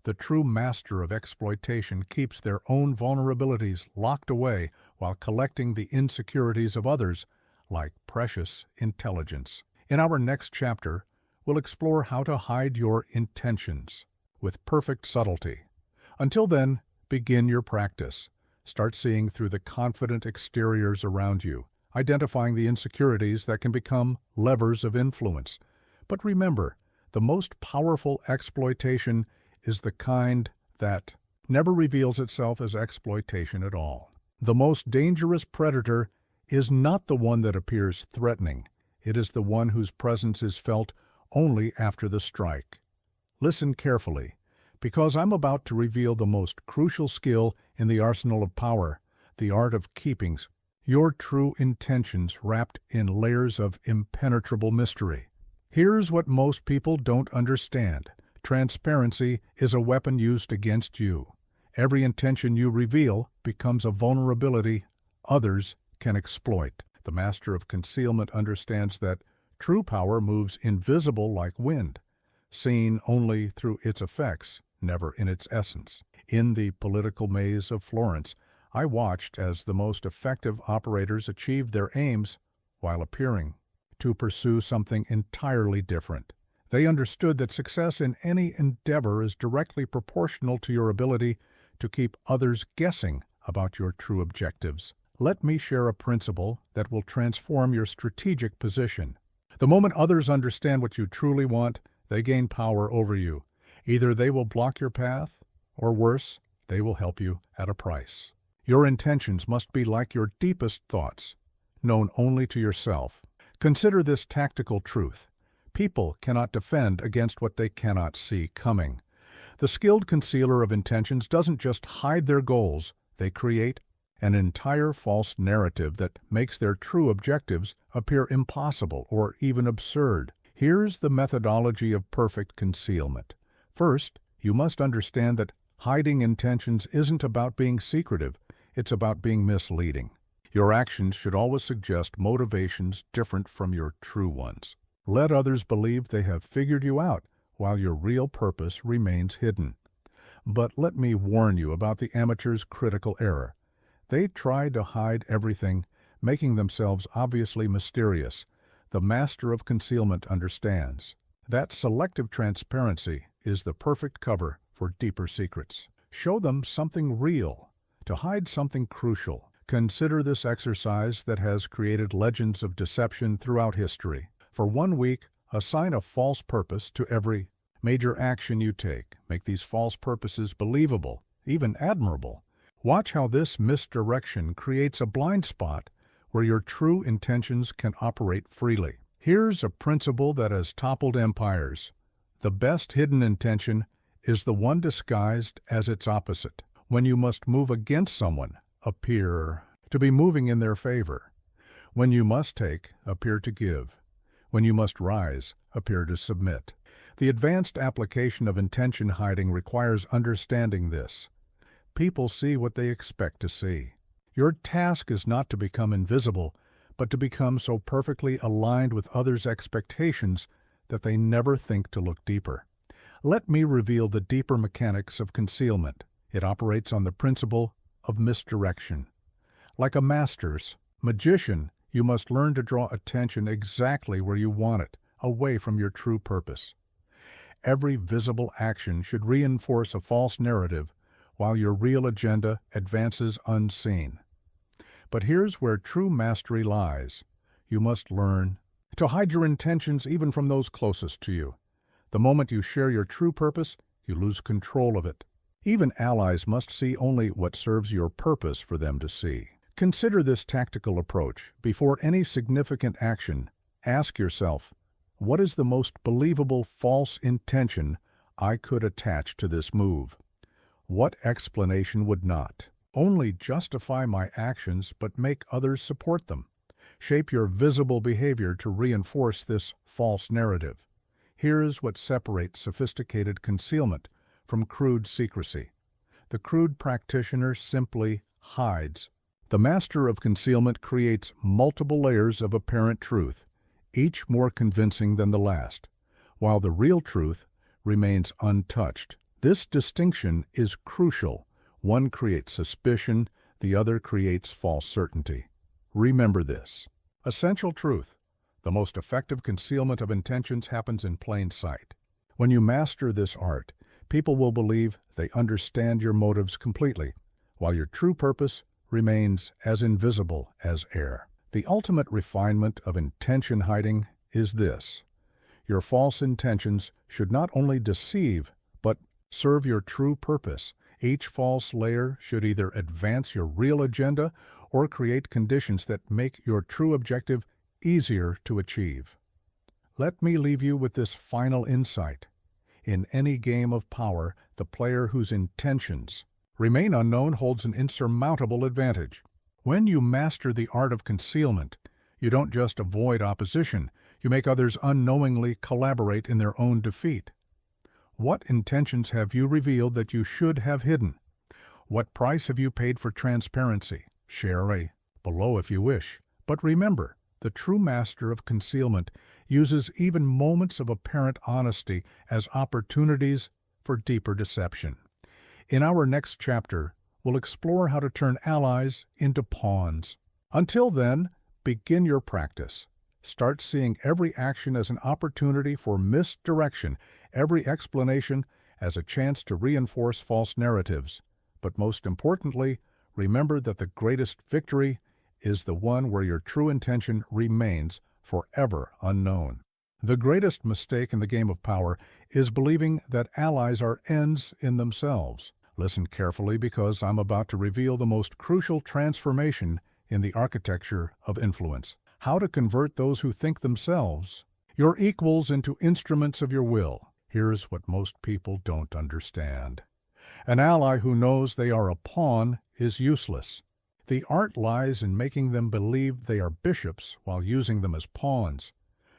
the true master of exploitation keeps their own vulnerabilities locked away while collecting the insecurities of others like precious intelligence. In our next chapter, we'll explore how to hide your intentions with perfect subtlety. Until then, begin your practice. Start seeing through the confident exteriors around you, identifying the insecurities that can become levers of influence. But remember, the most powerful exploitation is the kind that never reveals itself as exploitation at all. The most dangerous predator is not the one that appears threatening. It is the one whose presence is felt only after the strike. Listen carefully, because I'm about to reveal the most crucial skill in the arsenal of power, the art of keeping your true intentions wrapped in layers of impenetrable mystery. Here's what most people don't understand. Transparency is a weapon used against you. Every intention you reveal becomes a vulnerability others can exploit. The master of concealment understands that true power moves invisible like wind, seen only through its effects, never in its essence. In the political maze of Florence, I watched as the most effective operators achieved their aims while appearing to pursue something entirely different. They understood that success in any endeavor is directly proportional to your ability to keep others guessing about your true objectives. Let me share a principle that will transform your strategic position. The moment others understand what you truly want, they gain power over you. Either they will block your path, or worse, they will help you at a price. Your intentions must be like your deepest thoughts, known only to yourself. Consider this tactical truth. People cannot defend against what they cannot see coming. The skilled concealer of intentions doesn't just hide their goals, they create an entire false narrative that makes their true objectives appear impossible or even absurd. Here's the methodology of perfect concealment. First, you must understand that hiding intentions isn't about being secretive, it's about being misleading. Your actions should always suggest motivations different from your true ones. Let others believe they have figured you out, while your real purpose remains hidden. But let me warn you about the amateur's critical error. They try to hide everything, making themselves obviously mysterious. The master of concealment understands that selective transparency is the perfect cover for deeper secrets. Show them something real to hide something crucial. Consider this exercise that has created legends of deception throughout history. For 1 week, assign a false purpose to every major action you take. Make these false purposes believable, even admirable. Watch how this misdirection creates a blind spot where your true intentions can operate freely. Here's a principle that has toppled empires. The best hidden intention is the one disguised as its opposite. When you must move against someone, appear to be moving in their favor. When you must take, appear to give. When you must rise, appear to submit. The advanced application of intention hiding requires understanding this. People see what they expect to see. Your task is not to become invisible, but to become so perfectly aligned with others' expectations that they never think to look deeper. Let me reveal the deeper mechanics of concealment. It operates on the principle of misdirection. Like a master's magician, you must learn to draw attention exactly where you want it, away from your true purpose. Every visible action should reinforce a false narrative, while your real agenda advances unseen. But here's where true mastery lies. You must learn to hide your intentions even from those closest to you. The moment you share your true purpose, you lose control of it. Even allies must see only what serves your purpose for them to see. Consider this tactical approach. Before any significant action, ask yourself, what is the most believable false intention I could attach to this move? What explanation would not only justify my actions but make others support them? Shape your visible behavior to reinforce this false narrative. Here's what separates sophisticated concealment from crude secrecy. The crude practitioner simply hides. The master of concealment creates multiple layers of apparent truth, each more convincing than the last, while the real truth remains untouched. This distinction is crucial. One creates suspicion, the other creates false certainty. Remember this essential truth. The most effective concealment of intentions happens in plain sight. When you master this art, people will believe they understand your motives completely, while your true purpose remains as invisible as air. The ultimate refinement of intention hiding is this. Your false intentions should not only deceive, but serve your true purpose. Each false layer should either advance your real agenda or create conditions that make your true objective easier to achieve. Let me leave you with this final insight. In any game of power, the player whose intentions remain unknown holds an insurmountable advantage. When you master the art of concealment, you don't just avoid opposition, you make others unknowingly collaborate in their own defeat. What intentions have you revealed that you should have hidden? What price have you paid for transparency? Share a below if you wish. But remember, the true master of concealment uses even moments of apparent honesty as opportunities for deeper deception. In our next chapter, we'll explore how to turn allies into pawns. Until then, begin your practice. Start seeing every action as an opportunity for misdirection, every explanation as a chance to reinforce false narratives. But most importantly, remember that the greatest victory is the one where your true intention remains forever unknown. The greatest mistake in the game of power is believing that allies are ends in themselves. Listen carefully because I'm about to reveal the most crucial transformation in the architecture of influence. How to convert those who think themselves your equals into instruments of your will. Here's what most people don't understand. An ally who knows they are a pawn is useless. The art lies in making them believe they are bishops while using them as pawns.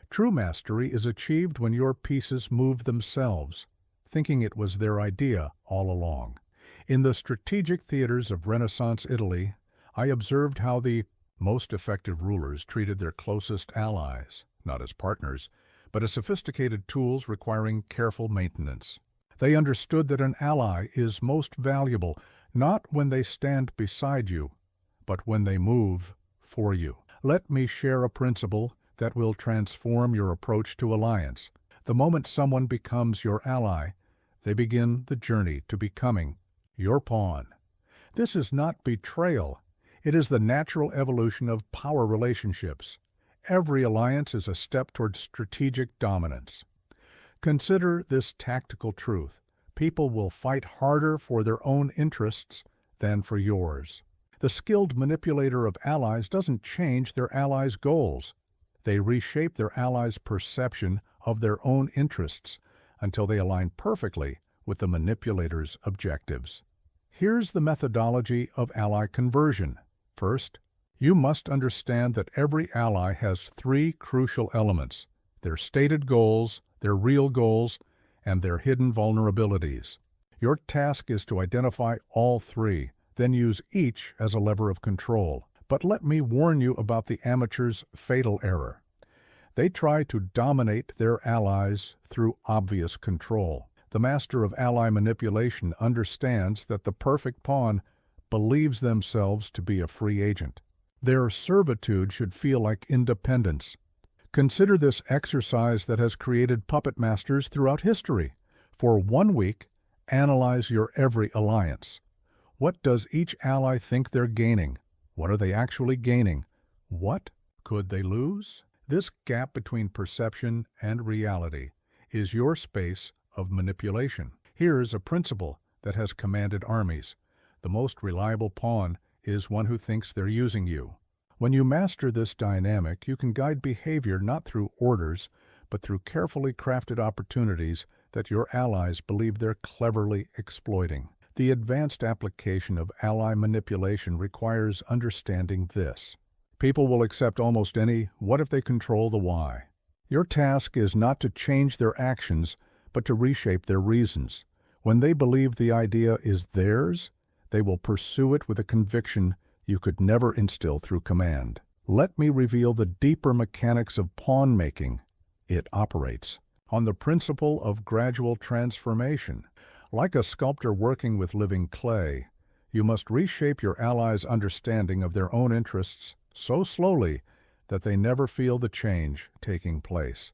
True mastery is achieved when your pieces move themselves, thinking it was their idea all along. In the strategic theaters of Renaissance Italy, I observed how the most effective rulers treated their closest allies, not as partners, but as sophisticated tools requiring careful maintenance. They understood that an ally is most valuable not when they stand beside you, but when they move for you. Let me share a principle that will transform your approach to alliance. The moment someone becomes your ally, they begin the journey to becoming your pawn. This is not betrayal. It is the natural evolution of power relationships. Every alliance is a step toward strategic dominance. Consider this tactical truth. People will fight harder for their own interests than for yours. The skilled manipulator of allies doesn't change their allies' goals. They reshape their allies' perception of their own interests until they align perfectly with the manipulator's objectives. Here's the methodology of ally conversion. First, you must understand that every ally has three crucial elements: their stated goals, their real goals, and their hidden vulnerabilities. Your task is to identify all three, then use each as a lever of control. But let me warn you about the amateur's fatal error. They try to dominate their allies through obvious control. The master of ally manipulation understands that the perfect pawn believes themselves to be a free agent. Their servitude should feel like independence. Consider this exercise that has created puppet masters throughout history. For 1 week, analyze your every alliance. What does each ally think they're gaining? What are they actually gaining? What could they lose? This gap between perception and reality is your space of manipulation. Here's a principle that has commanded armies. The most reliable pawn is one who thinks they're using you. When you master this dynamic, you can guide behavior not through orders, but through carefully crafted opportunities that your allies believe they're cleverly exploiting. The advanced application of ally manipulation requires understanding this. People will accept almost any "what if they control the why?" Your task is not to change their actions, but to reshape their reasons. When they believe the idea is theirs, they will pursue it with a conviction you could never instill through command. Let me reveal the deeper mechanics of pawn making. It operates on the principle of gradual transformation. Like a sculptor working with living clay, you must reshape your allies' understanding of their own interests so slowly that they never feel the change taking place.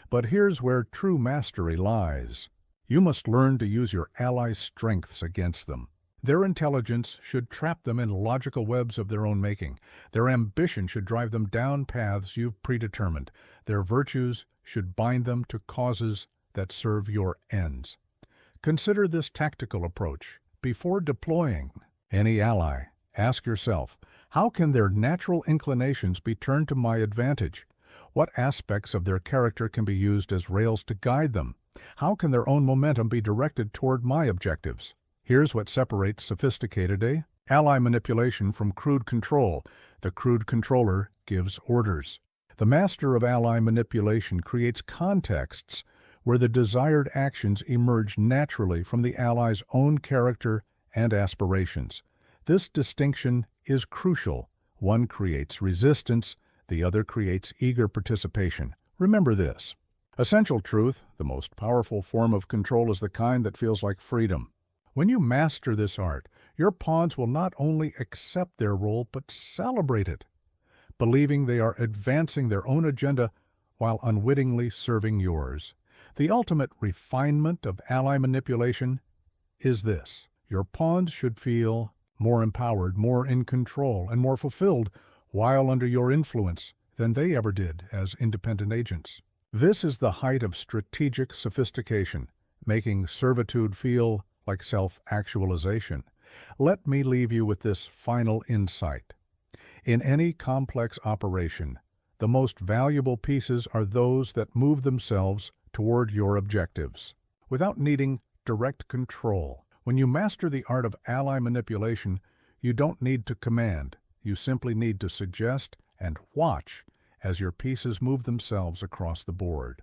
But here's where true mastery lies. You must learn to use your allies' strengths against them. Their intelligence should trap them in logical webs of their own making. Their ambition should drive them down paths you've predetermined. Their virtues should bind them to causes that serve your ends. Consider this tactical approach. Before deploying any ally, ask yourself, how can their natural inclinations be turned to my advantage? What aspects of their character can be used as rails to guide them? How can their own momentum be directed toward my objectives? Here's what separates sophisticated ally manipulation from crude control. The crude controller gives orders. The master of ally manipulation creates contexts where the desired actions emerge naturally from the ally's own character and aspirations. This distinction is crucial. One creates resistance, the other creates eager participation. Remember this. Essential truth, the most powerful form of control is the kind that feels like freedom. When you master this art, your pawns will not only accept their role, but celebrate it, believing they are advancing their own agenda while unwittingly serving yours. The ultimate refinement of ally manipulation is this. Your pawns should feel more empowered, more in control, and more fulfilled while under your influence than they ever did as independent agents. This is the height of strategic sophistication, making servitude feel like self-actualization. Let me leave you with this final insight. In any complex operation, the most valuable pieces are those that move themselves toward your objectives, without needing direct control. When you master the art of ally manipulation, you don't need to command. You simply need to suggest and watch as your pieces move themselves across the board.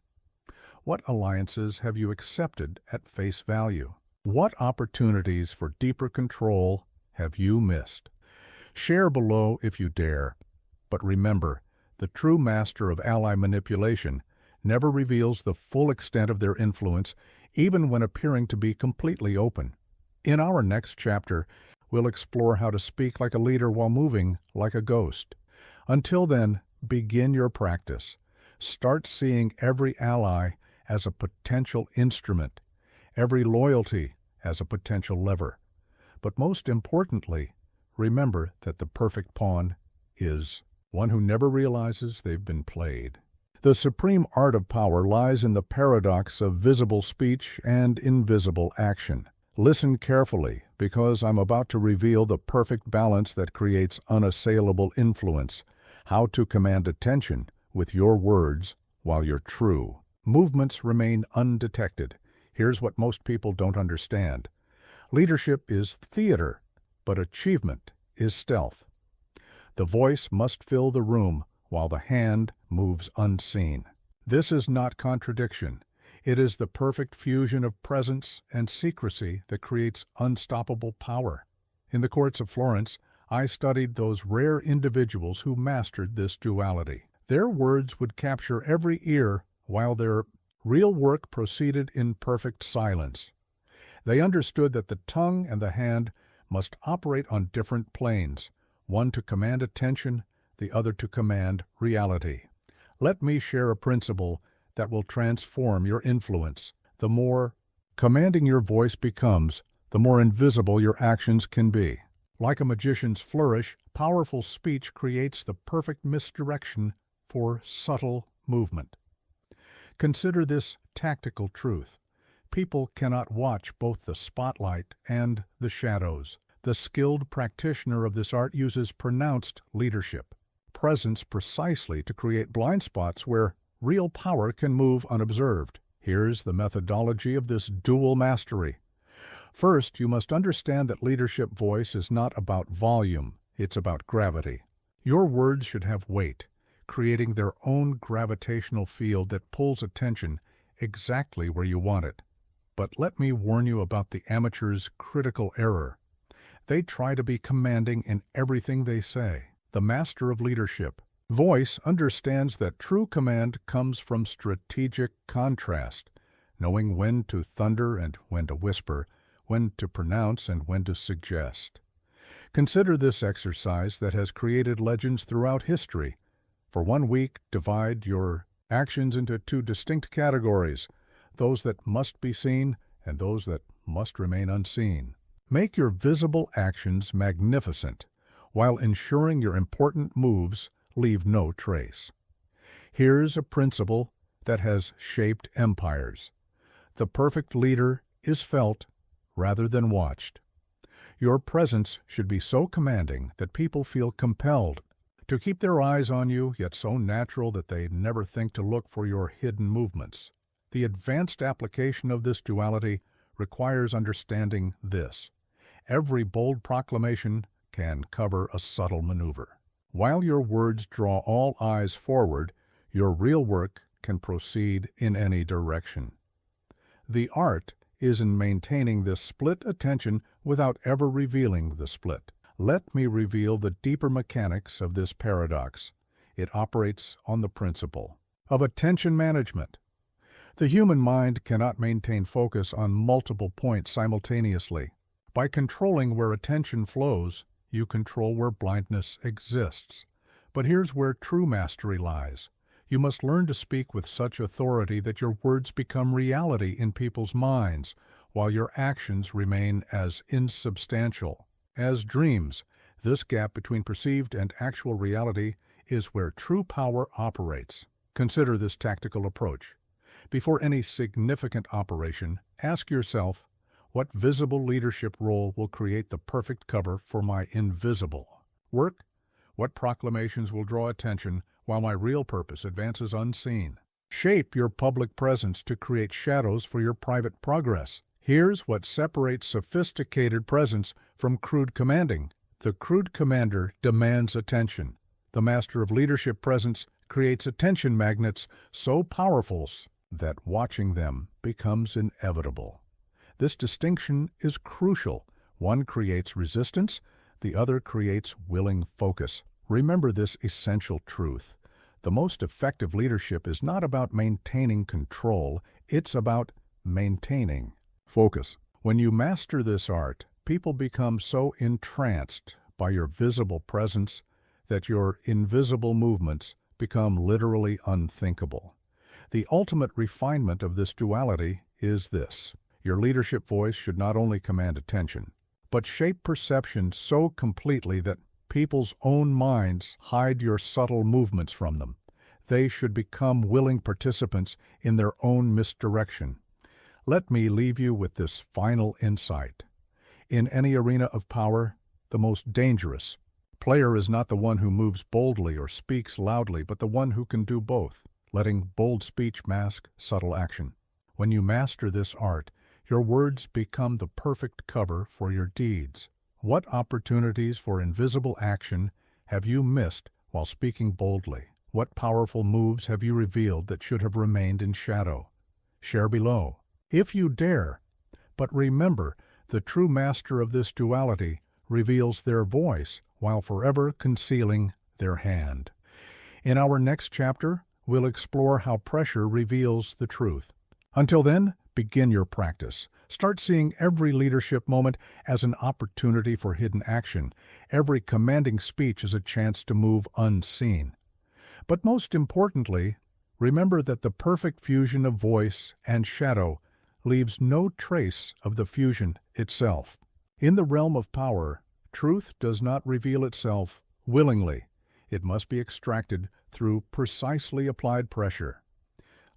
What alliances have you accepted at face value? What opportunities for deeper control have you missed? Share below if you dare. But remember, the true master of ally manipulation never reveals the full extent of their influence, even when appearing to be completely open. In our next chapter, we'll explore how to speak like a leader while moving like a ghost. Until then, begin your practice. Start seeing every ally as a potential instrument, every loyalty as a potential lever. But most importantly, remember that the perfect pawn is one who never realizes they've been played. The supreme art of power lies in the paradox of visible speech and invisible action. Listen carefully, because I'm about to reveal the perfect balance that creates unassailable influence, how to command attention with your words while you're true. Movements remain undetected. Here's what most people don't understand. Leadership is theater, but achievement is stealth. The voice must fill the room while the hand moves unseen. This is not contradiction. It is the perfect fusion of presence and secrecy that creates unstoppable power. In the courts of Florence, I studied those rare individuals who mastered this duality. Their words would capture every ear while their real work proceeded in perfect silence. They understood that the tongue and the hand must operate on different planes, one to command attention, the other to command reality. Let me share a principle that will transform your influence. The more commanding your voice becomes, the more invisible your actions can be. Like a magician's flourish, powerful speech creates the perfect misdirection for subtle movement. Consider this tactical truth. People cannot watch both the spotlight and the shadows. The skilled practitioner of this art uses pronounced leadership, presence precisely to create blind spots where real power can move unobserved. Here's the methodology of this dual mastery. First, you must understand that leadership voice is not about volume, it's about gravity. Your words should have weight, creating their own gravitational field that pulls attention exactly where you want it. But let me warn you about the amateur's critical error. They try to be commanding in everything they say. The master of leadership voice understands that true command comes from strategic contrast, knowing when to thunder and when to whisper, when to pronounce and when to suggest. Consider this exercise that has created legends throughout history. For 1 week, divide your actions into 2 distinct categories, those that must be seen and those that must remain unseen. Make your visible actions magnificent, while ensuring your important moves leave no trace. Here's a principle that has shaped empires. The perfect leader is felt rather than watched. Your presence should be so commanding that people feel compelled to keep their eyes on you, yet so natural that they never think to look for your hidden movements. The advanced application of this duality requires understanding this. Every bold proclamation can cover a subtle maneuver. While your words draw all eyes forward, your real work can proceed in any direction. The art is in maintaining this split attention without ever revealing the split. Let me reveal the deeper mechanics of this paradox. It operates on the principle of attention management. The human mind cannot maintain focus on multiple points simultaneously. By controlling where attention flows, you control where blindness exists. But here's where true mastery lies. You must learn to speak with such authority that your words become reality in people's minds, while your actions remain as insubstantial as dreams. This gap between perceived and actual reality is where true power operates. Consider this tactical approach. Before any significant operation, ask yourself, what visible leadership role will create the perfect cover for my invisible work? What proclamations will draw attention while my real purpose advances unseen? Shape your public presence to create shadows for your private progress. Here's what separates sophisticated presence from crude commanding. The crude commander demands attention. The master of leadership presence creates attention magnets so powerful that watching them becomes inevitable. This distinction is crucial. One creates resistance, the other creates willing focus. Remember this essential truth. The most effective leadership is not about maintaining control, it's about maintaining focus. When you master this art, people become so entranced by your visible presence that your invisible movements become literally unthinkable. The ultimate refinement of this duality is this. Your leadership voice should not only command attention, but shape perception so completely that people's own minds hide your subtle movements from them. They should become willing participants in their own misdirection. Let me leave you with this final insight. In any arena of power, the most dangerous player is not the one who moves boldly or speaks loudly, but the one who can do both, letting bold speech mask subtle action. When you master this art, your words become the perfect cover for your deeds. What opportunities for invisible action have you missed while speaking boldly? What powerful moves have you revealed that should have remained in shadow? Share below, if you dare. But remember, the true master of this duality reveals their voice while forever concealing their hand. In our next chapter, we'll explore how pressure reveals the truth. Until then, begin your practice. Start seeing every leadership moment as an opportunity for hidden action, every commanding speech as a chance to move unseen. But most importantly, remember that the perfect fusion of voice and shadow leaves no trace of the fusion itself. In the realm of power, truth does not reveal itself willingly. It must be extracted through precisely applied pressure.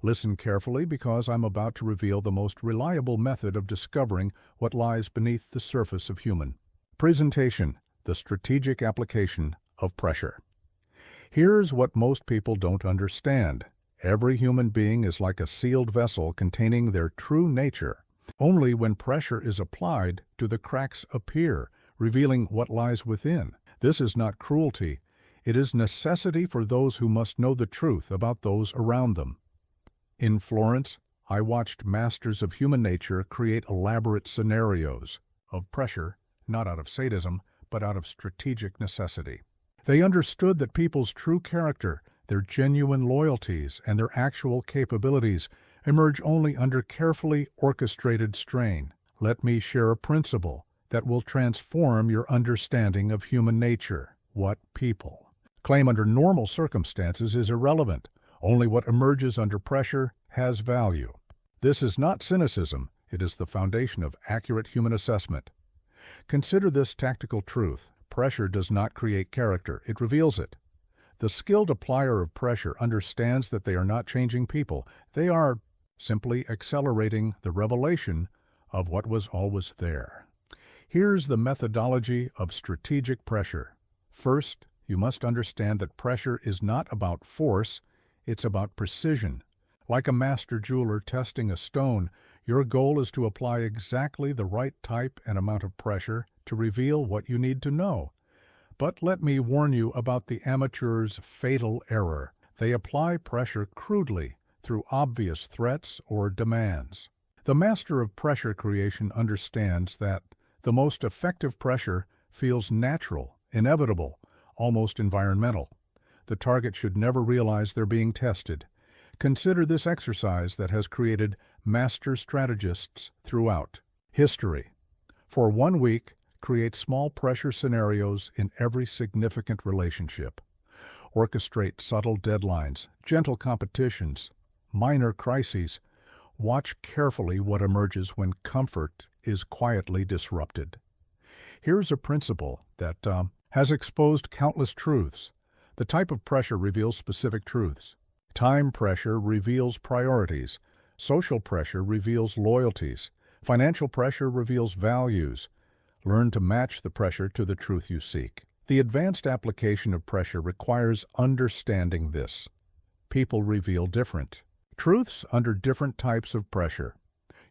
Listen carefully, because I'm about to reveal the most reliable method of discovering what lies beneath the surface of human presentation, the strategic application of pressure. Here's what most people don't understand. Every human being is like a sealed vessel containing their true nature. Only when pressure is applied do the cracks appear, revealing what lies within. This is not cruelty. It is necessity for those who must know the truth about those around them. In Florence, I watched masters of human nature create elaborate scenarios of pressure, not out of sadism, but out of strategic necessity. They understood that people's true character, their genuine loyalties, and their actual capabilities emerge only under carefully orchestrated strain. Let me share a principle that will transform your understanding of human nature. What people claim under normal circumstances is irrelevant. Only what emerges under pressure has value. This is not cynicism. It is the foundation of accurate human assessment. Consider this tactical truth. Pressure does not create character. It reveals it. The skilled applier of pressure understands that they are not changing people. They are simply accelerating the revelation of what was always there. Here's the methodology of strategic pressure. First, you must understand that pressure is not about force, it's about precision. Like a master jeweler testing a stone, your goal is to apply exactly the right type and amount of pressure to reveal what you need to know. But let me warn you about the amateur's fatal error. They apply pressure crudely, through obvious threats or demands. The master of pressure creation understands that the most effective pressure feels natural, inevitable, almost environmental. The target should never realize they're being tested. Consider this exercise that has created master strategists throughout history. For 1 week, create small pressure scenarios in every significant relationship. Orchestrate subtle deadlines, gentle competitions, minor crises. Watch carefully what emerges when comfort is quietly disrupted. Here's a principle that has exposed countless truths. The type of pressure reveals specific truths. Time pressure reveals priorities. Social pressure reveals loyalties. Financial pressure reveals values. Learn to match the pressure to the truth you seek. The advanced application of pressure requires understanding this. People reveal different truths under different types of pressure.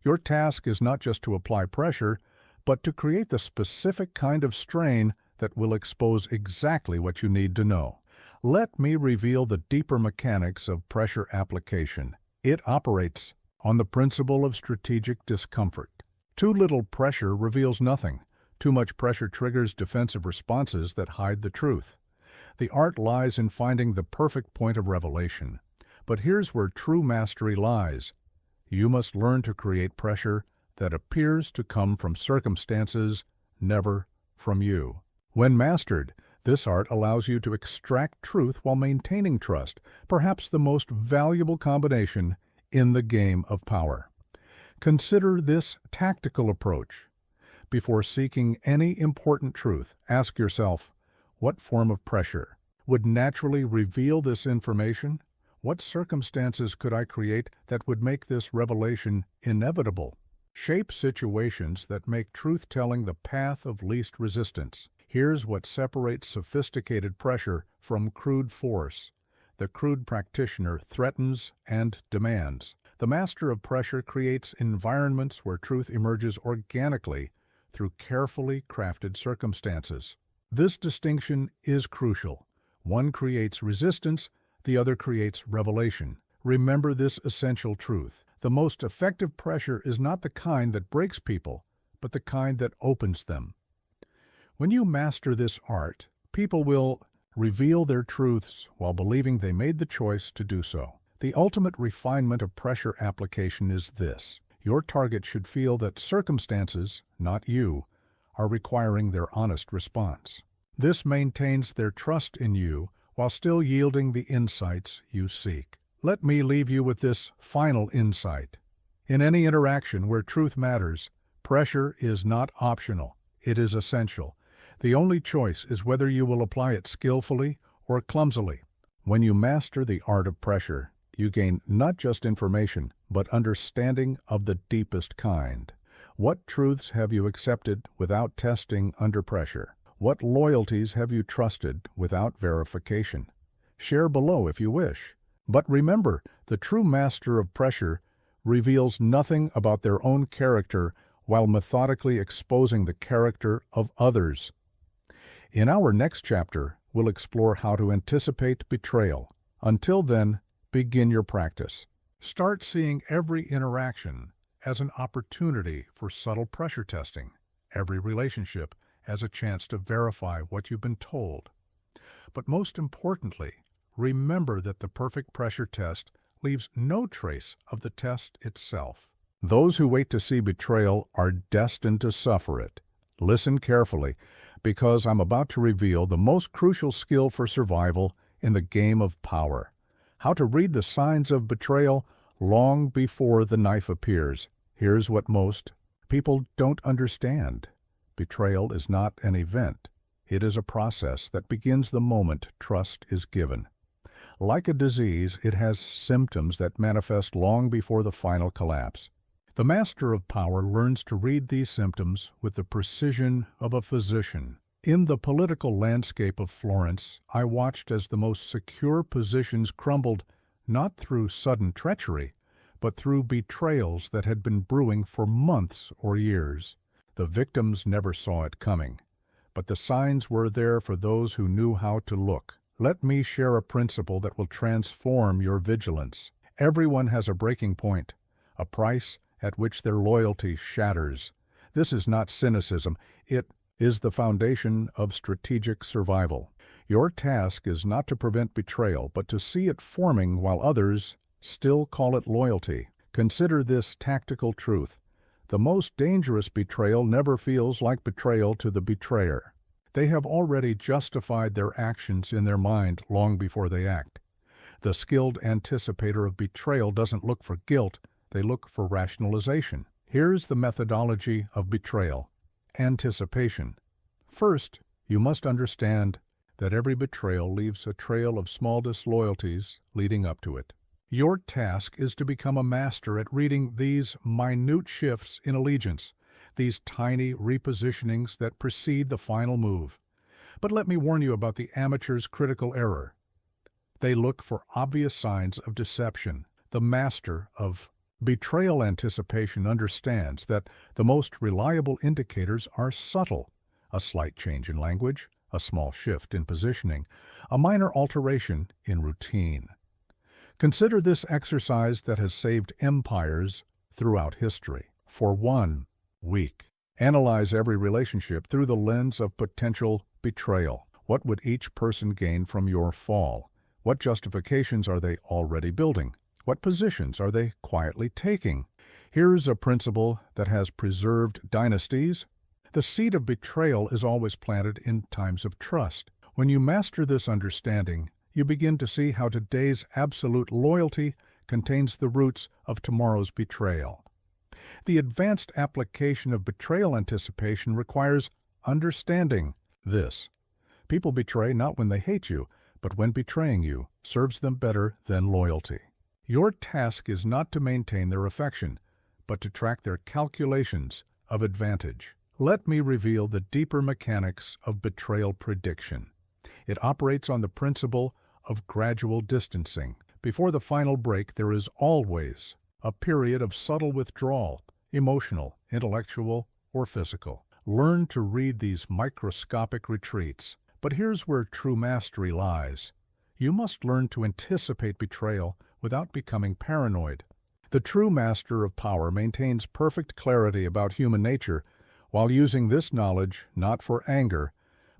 Your task is not just to apply pressure, but to create the specific kind of strain that will expose exactly what you need to know. Let me reveal the deeper mechanics of pressure application. It operates on the principle of strategic discomfort. Too little pressure reveals nothing. Too much pressure triggers defensive responses that hide the truth. The art lies in finding the perfect point of revelation. But here's where true mastery lies. You must learn to create pressure that appears to come from circumstances, never from you. When mastered, this art allows you to extract truth while maintaining trust, perhaps the most valuable combination in the game of power. Consider this tactical approach. Before seeking any important truth, ask yourself, what form of pressure would naturally reveal this information? What circumstances could I create that would make this revelation inevitable? Shape situations that make truth-telling the path of least resistance. Here's what separates sophisticated pressure from crude force. The crude practitioner threatens and demands. The master of pressure creates environments where truth emerges organically through carefully crafted circumstances. This distinction is crucial. One creates resistance, the other creates revelation. Remember this essential truth. The most effective pressure is not the kind that breaks people, but the kind that opens them. When you master this art, people will reveal their truths while believing they made the choice to do so. The ultimate refinement of pressure application is this. Your target should feel that circumstances, not you, are requiring their honest response. This maintains their trust in you while still yielding the insights you seek. Let me leave you with this final insight. In any interaction where truth matters, pressure is not optional. It is essential. The only choice is whether you will apply it skillfully or clumsily. When you master the art of pressure, you gain not just information, but understanding of the deepest kind. What truths have you accepted without testing under pressure? What loyalties have you trusted without verification? Share below if you wish. But remember, the true master of pressure reveals nothing about their own character while methodically exposing the character of others. In our next chapter, we'll explore how to anticipate betrayal. Until then, begin your practice. Start seeing every interaction as an opportunity for subtle pressure testing, every relationship as a chance to verify what you've been told. But most importantly, remember that the perfect pressure test leaves no trace of the test itself. Those who wait to see betrayal are destined to suffer it. Listen carefully, because I'm about to reveal the most crucial skill for survival in the game of power. How to read the signs of betrayal long before the knife appears. Here's what most people don't understand. Betrayal is not an event. It is a process that begins the moment trust is given. Like a disease, it has symptoms that manifest long before the final collapse. The master of power learns to read these symptoms with the precision of a physician. In the political landscape of Florence, I watched as the most secure positions crumbled not through sudden treachery, but through betrayals that had been brewing for months or years. The victims never saw it coming, but the signs were there for those who knew how to look. Let me share a principle that will transform your vigilance. Everyone has a breaking point, a price at which their loyalty shatters. This is not cynicism. It is the foundation of strategic survival. Your task is not to prevent betrayal, but to see it forming while others still call it loyalty. Consider this tactical truth. The most dangerous betrayal never feels like betrayal to the betrayer. They have already justified their actions in their mind long before they act. The skilled anticipator of betrayal doesn't look for guilt, they look for rationalization. Here's the methodology of betrayal. Anticipation. First, you must understand that every betrayal leaves a trail of small disloyalties leading up to it. Your task is to become a master at reading these minute shifts in allegiance, these tiny repositionings that precede the final move. But let me warn you about the amateur's critical error. They look for obvious signs of deception. The master of betrayal anticipation understands that the most reliable indicators are subtle. A slight change in language, a small shift in positioning, a minor alteration in routine. Consider this exercise that has saved empires throughout history. For 1 week, analyze every relationship through the lens of potential betrayal. What would each person gain from your fall? What justifications are they already building? What positions are they quietly taking? Here's a principle that has preserved dynasties. The seed of betrayal is always planted in times of trust. When you master this understanding, you begin to see how today's absolute loyalty contains the roots of tomorrow's betrayal. The advanced application of betrayal anticipation requires understanding this. People betray not when they hate you, but when betraying you serves them better than loyalty. Your task is not to maintain their affection, but to track their calculations of advantage. Let me reveal the deeper mechanics of betrayal prediction. It operates on the principle of gradual distancing. Before the final break, there is always a period of subtle withdrawal, emotional, intellectual, or physical. Learn to read these microscopic retreats. But here's where true mastery lies. You must learn to anticipate betrayal without becoming paranoid. The true master of power maintains perfect clarity about human nature while using this knowledge not for anger,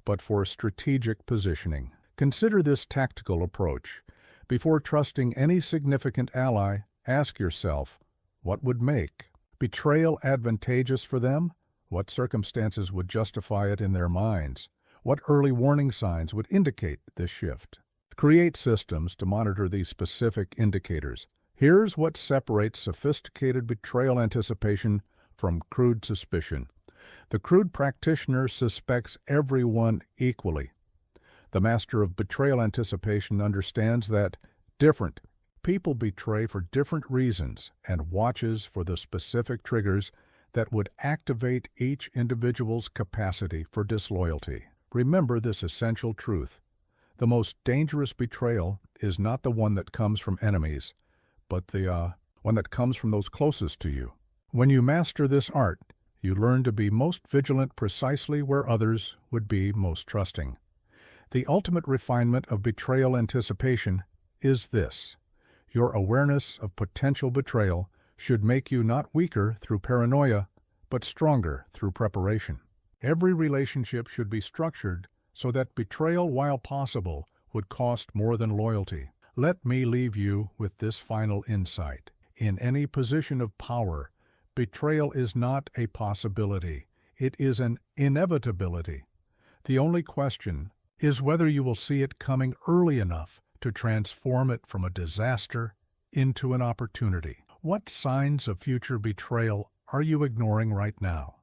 but for strategic positioning. Consider this tactical approach. Before trusting any significant ally, ask yourself, what would make betrayal advantageous for them? What circumstances would justify it in their minds? What early warning signs would indicate this shift? Create systems to monitor these specific indicators. Here's what separates sophisticated betrayal anticipation from crude suspicion. The crude practitioner suspects everyone equally. The master of betrayal anticipation understands that different people betray for different reasons and watches for the specific triggers that would activate each individual's capacity for disloyalty. Remember this essential truth. The most dangerous betrayal is not the one that comes from enemies, but the one that comes from those closest to you. When you master this art, you learn to be most vigilant precisely where others would be most trusting. The ultimate refinement of betrayal anticipation is this. Your awareness of potential betrayal should make you not weaker through paranoia, but stronger through preparation. Every relationship should be structured so that betrayal, while possible, would cost more than loyalty. Let me leave you with this final insight. In any position of power, betrayal is not a possibility. It is an inevitability. The only question is whether you will see it coming early enough to transform it from a disaster into an opportunity. What signs of future betrayal are you ignoring right now?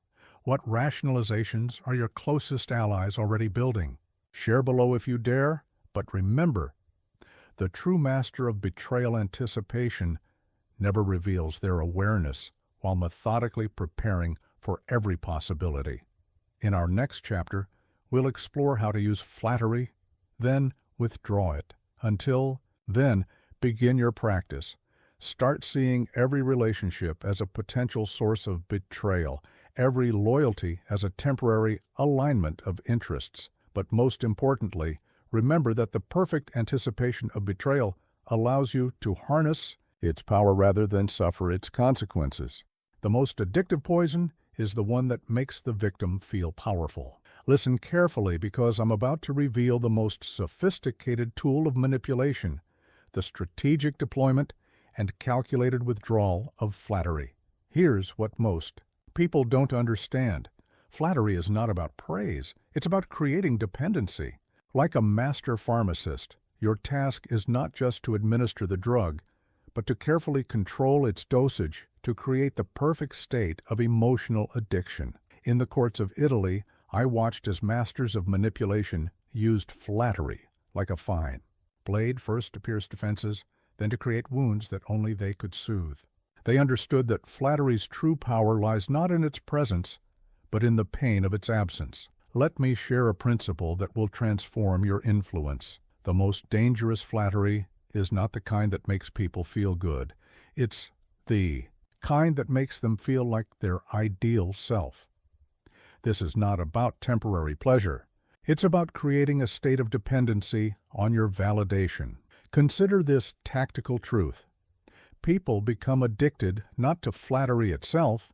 What rationalizations are your closest allies already building? Share below if you dare, but remember, the true master of betrayal anticipation never reveals their awareness while methodically preparing for every possibility. In our next chapter, we'll explore how to use flattery, then withdraw it. Until then, begin your practice. Start seeing every relationship as a potential source of betrayal, every loyalty as a temporary alignment of interests. But most importantly, remember that the perfect anticipation of betrayal allows you to harness its power rather than suffer its consequences. The most addictive poison is the one that makes the victim feel powerful. Listen carefully because I'm about to reveal the most sophisticated tool of manipulation, the strategic deployment and calculated withdrawal of flattery. Here's what most people don't understand. Flattery is not about praise. It's about creating dependency. Like a master pharmacist, your task is not just to administer the drug, but to carefully control its dosage to create the perfect state of emotional addiction. In the courts of Italy, I watched as masters of manipulation used flattery like a fine blade first to pierce defenses, then to create wounds that only they could soothe. They understood that flattery's true power lies not in its presence, but in the pain of its absence. Let me share a principle that will transform your influence. The most dangerous flattery is not the kind that makes people feel good. It's the kind that makes them feel like their ideal self. This is not about temporary pleasure. It's about creating a state of dependency on your validation. Consider this tactical truth. People become addicted not to flattery itself,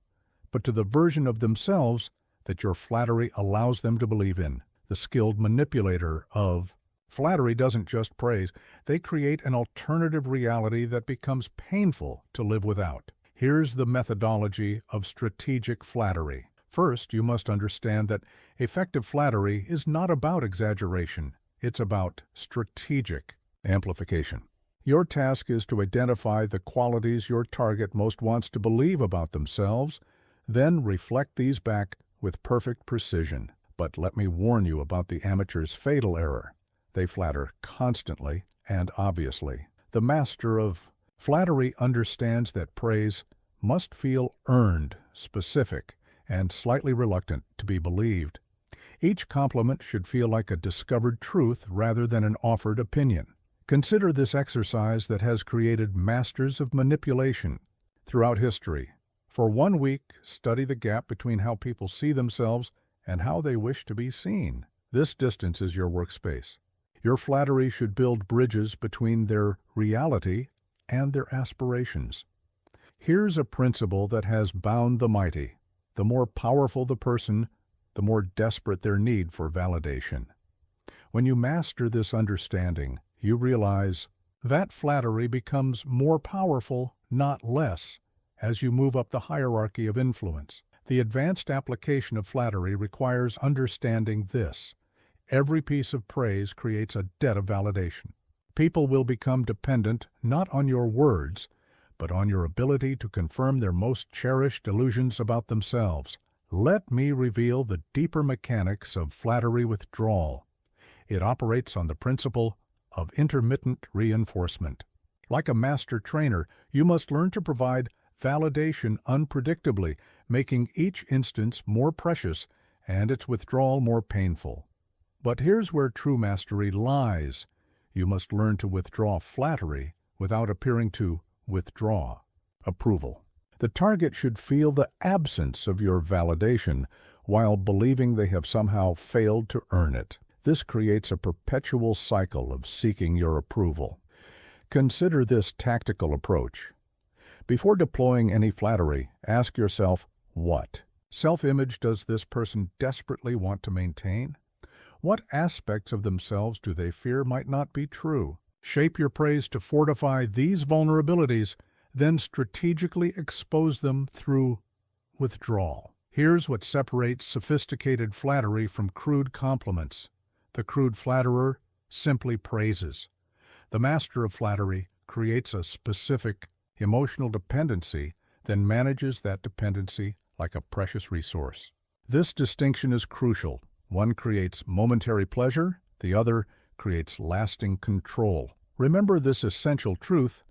but to the version of themselves that your flattery allows them to believe in. The skilled manipulator of flattery doesn't just praise, they create an alternative reality that becomes painful to live without. Here's the methodology of strategic flattery. First, you must understand that effective flattery is not about exaggeration. It's about strategic amplification. Your task is to identify the qualities your target most wants to believe about themselves, then reflect these back with perfect precision. But let me warn you about the amateur's fatal error. They flatter constantly and obviously. The master of flattery understands that praise must feel earned, specific, and slightly reluctant to be believed. Each compliment should feel like a discovered truth rather than an offered opinion. Consider this exercise that has created masters of manipulation throughout history. For 1 week, study the gap between how people see themselves and how they wish to be seen. This distance is your workspace. Your flattery should build bridges between their reality and their aspirations. Here's a principle that has bound the mighty. The more powerful the person, the more desperate their need for validation. When you master this understanding, you realize that flattery becomes more powerful, not less, as you move up the hierarchy of influence. The advanced application of flattery requires understanding this. Every piece of praise creates a debt of validation. People will become dependent not on your words, but on your ability to confirm their most cherished illusions about themselves. Let me reveal the deeper mechanics of flattery withdrawal. It operates on the principle of intermittent reinforcement. Like a master trainer, you must learn to provide validation unpredictably, making each instance more precious and its withdrawal more painful. But here's where true mastery lies. You must learn to withdraw flattery without appearing to withdraw approval. The target should feel the absence of your validation while believing they have somehow failed to earn it. This creates a perpetual cycle of seeking your approval. Consider this tactical approach. Before deploying any flattery, ask yourself, what self-image does this person desperately want to maintain? What aspects of themselves do they fear might not be true? Shape your praise to fortify these vulnerabilities, then strategically expose them through withdrawal. Here's what separates sophisticated flattery from crude compliments. The crude flatterer simply praises. The master of flattery creates a specific emotional dependency, then manages that dependency like a precious resource. This distinction is crucial. One creates momentary pleasure, the other creates lasting control. Remember this essential truth: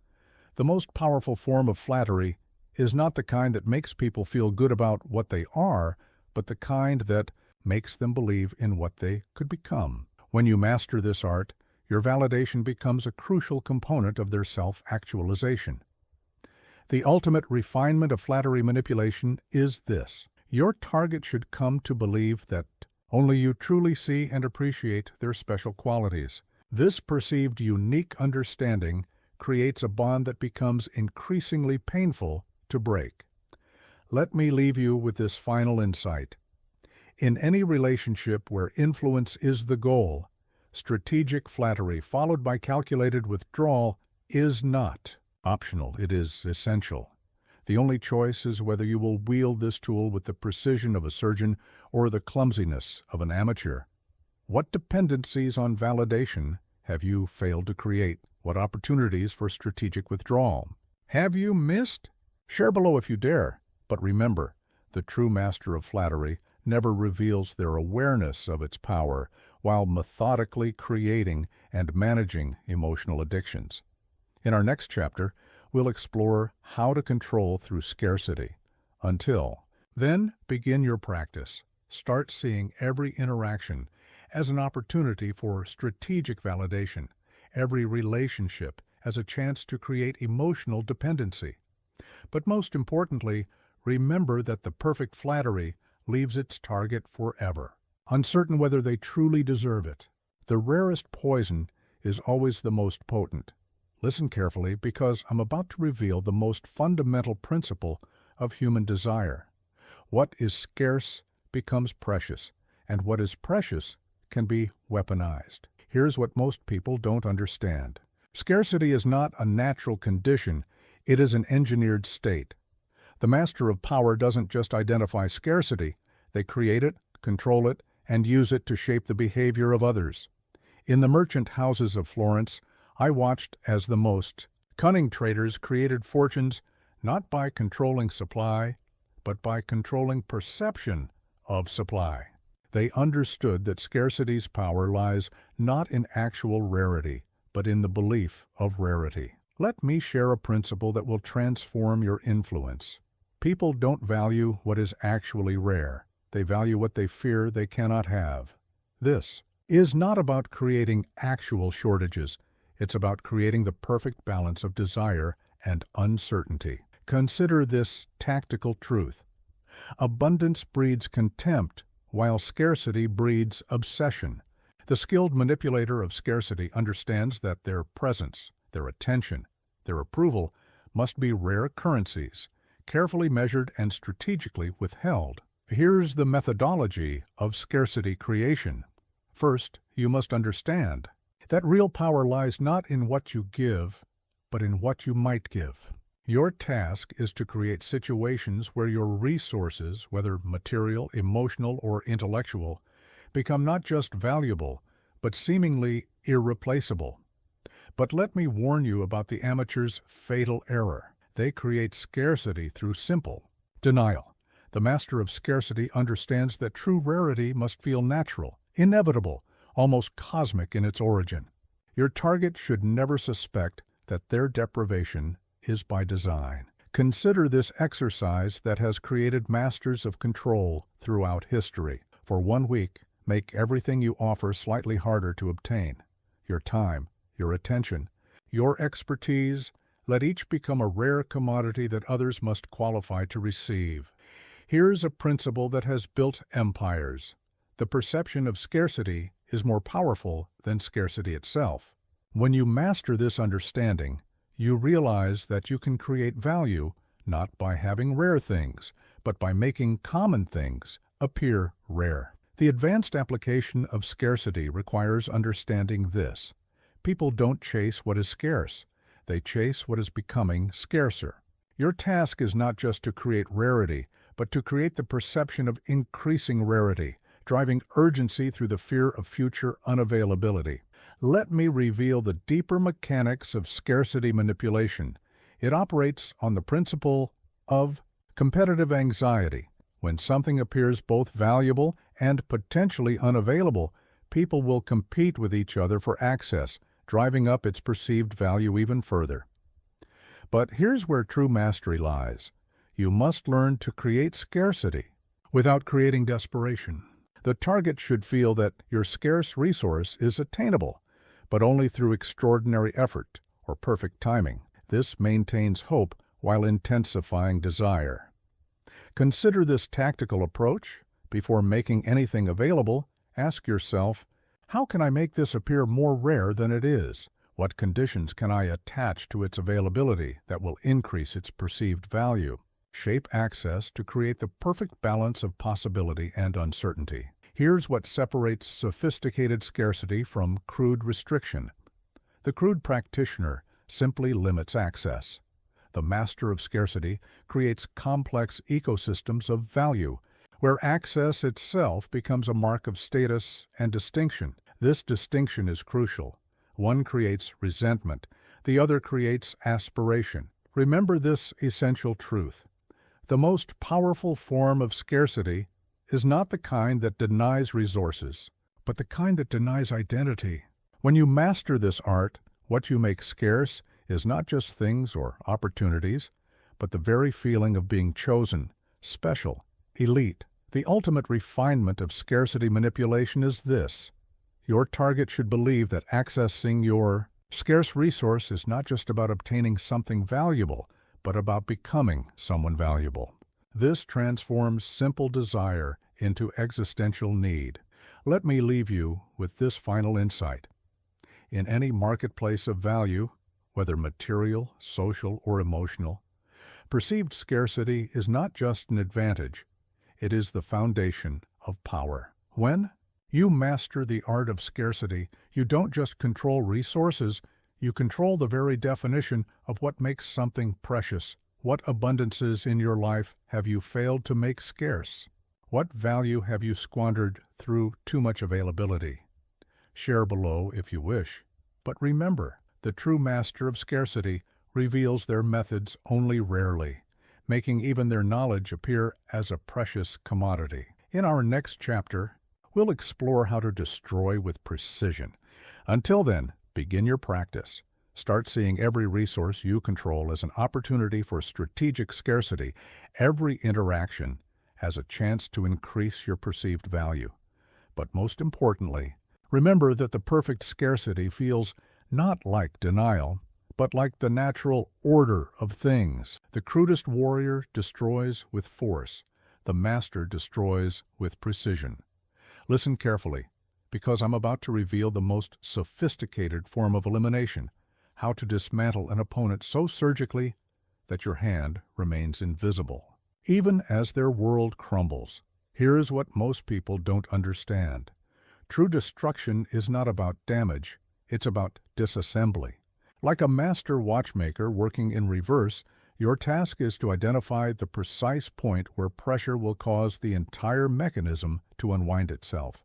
the most powerful form of flattery is not the kind that makes people feel good about what they are, but the kind that makes them believe in what they could become. When you master this art, your validation becomes a crucial component of their self-actualization. The ultimate refinement of flattery manipulation is this. Your target should come to believe that only you truly see and appreciate their special qualities. This perceived unique understanding creates a bond that becomes increasingly painful to break. Let me leave you with this final insight. In any relationship where influence is the goal, strategic flattery followed by calculated withdrawal is not optional, it is essential. The only choice is whether you will wield this tool with the precision of a surgeon or the clumsiness of an amateur. What dependencies on validation have you failed to create? What opportunities for strategic withdrawal have you missed? Share below if you dare. But remember, the true master of flattery never reveals their awareness of its power while methodically creating and managing emotional addictions. In our next chapter, we'll explore how to control through scarcity. Until then, begin your practice. Start seeing every interaction as an opportunity for strategic validation, every relationship as a chance to create emotional dependency. But most importantly, remember that the perfect flattery leaves its target forever, uncertain whether they truly deserve it. The rarest poison is always the most potent. Listen carefully, because I'm about to reveal the most fundamental principle of human desire. What is scarce becomes precious, and what is precious can be weaponized. Here's what most people don't understand. Scarcity is not a natural condition, it is an engineered state. The master of power doesn't just identify scarcity, they create it, control it, and use it to shape the behavior of others. In the merchant houses of Florence, I watched as the most cunning traders created fortunes not by controlling supply, but by controlling perception of supply. They understood that scarcity's power lies not in actual rarity, but in the belief of rarity. Let me share a principle that will transform your influence. People don't value what is actually rare. They value what they fear they cannot have. This is not about creating actual shortages. It's about creating the perfect balance of desire and uncertainty. Consider this tactical truth. Abundance breeds contempt, while scarcity breeds obsession. The skilled manipulator of scarcity understands that their presence, their attention, their approval must be rare currencies, carefully measured and strategically withheld. Here's the methodology of scarcity creation. First, you must understand that real power lies not in what you give, but in what you might give. Your task is to create situations where your resources, whether material, emotional, or intellectual, become not just valuable, but seemingly irreplaceable. But let me warn you about the amateur's fatal error. They create scarcity through simple denial. The master of scarcity understands that true rarity must feel natural, inevitable, almost cosmic in its origin. Your target should never suspect that their deprivation is by design. Consider this exercise that has created masters of control throughout history. For 1 week, make everything you offer slightly harder to obtain. Your time, your attention, your expertise, let each become a rare commodity that others must qualify to receive. Here's a principle that has built empires. The perception of scarcity is more powerful than scarcity itself. When you master this understanding, you realize that you can create value not by having rare things, but by making common things appear rare. The advanced application of scarcity requires understanding this. People don't chase what is scarce. They chase what is becoming scarcer. Your task is not just to create rarity, but to create the perception of increasing rarity, driving urgency through the fear of future unavailability. Let me reveal the deeper mechanics of scarcity manipulation. It operates on the principle of competitive anxiety. When something appears both valuable and potentially unavailable, people will compete with each other for access, driving up its perceived value even further. But here's where true mastery lies. You must learn to create scarcity without creating desperation. The target should feel that your scarce resource is attainable, but only through extraordinary effort or perfect timing. This maintains hope while intensifying desire. Consider this tactical approach. Before making anything available, ask yourself, how can I make this appear more rare than it is? What conditions can I attach to its availability that will increase its perceived value? Shape access to create the perfect balance of possibility and uncertainty. Here's what separates sophisticated scarcity from crude restriction. The crude practitioner simply limits access. The master of scarcity creates complex ecosystems of value, where access itself becomes a mark of status and distinction. This distinction is crucial. One creates resentment, the other creates aspiration. Remember this essential truth. The most powerful form of scarcity is not the kind that denies resources, but the kind that denies identity. When you master this art, what you make scarce is not just things or opportunities, but the very feeling of being chosen, special, elite. The ultimate refinement of scarcity manipulation is this. Your target should believe that accessing your scarce resource is not just about obtaining something valuable, but about becoming someone valuable. This transforms simple desire into existential need. Let me leave you with this final insight. In any marketplace of value, whether material, social, or emotional, perceived scarcity is not just an advantage, it is the foundation of power. When you master the art of scarcity, you don't just control resources, you control the very definition of what makes something precious. What abundances in your life have you failed to make scarce? What value have you squandered through too much availability? Share below if you wish. But remember, the true master of scarcity reveals their methods only rarely, making even their knowledge appear as a precious commodity. In our next chapter, we'll explore how to destroy with precision. Until then, begin your practice. Start seeing every resource you control as an opportunity for strategic scarcity. Every interaction has a chance to increase your perceived value. But most importantly, remember that the perfect scarcity feels not like denial, but like the natural order of things. The crudest warrior destroys with force. The master destroys with precision. Listen carefully, because I'm about to reveal the most sophisticated form of elimination, how to dismantle an opponent so surgically that your hand remains invisible. Even as their world crumbles, here's what most people don't understand. True destruction is not about damage, it's about disassembly. Like a master watchmaker working in reverse, your task is to identify the precise point where pressure will cause the entire mechanism to unwind itself.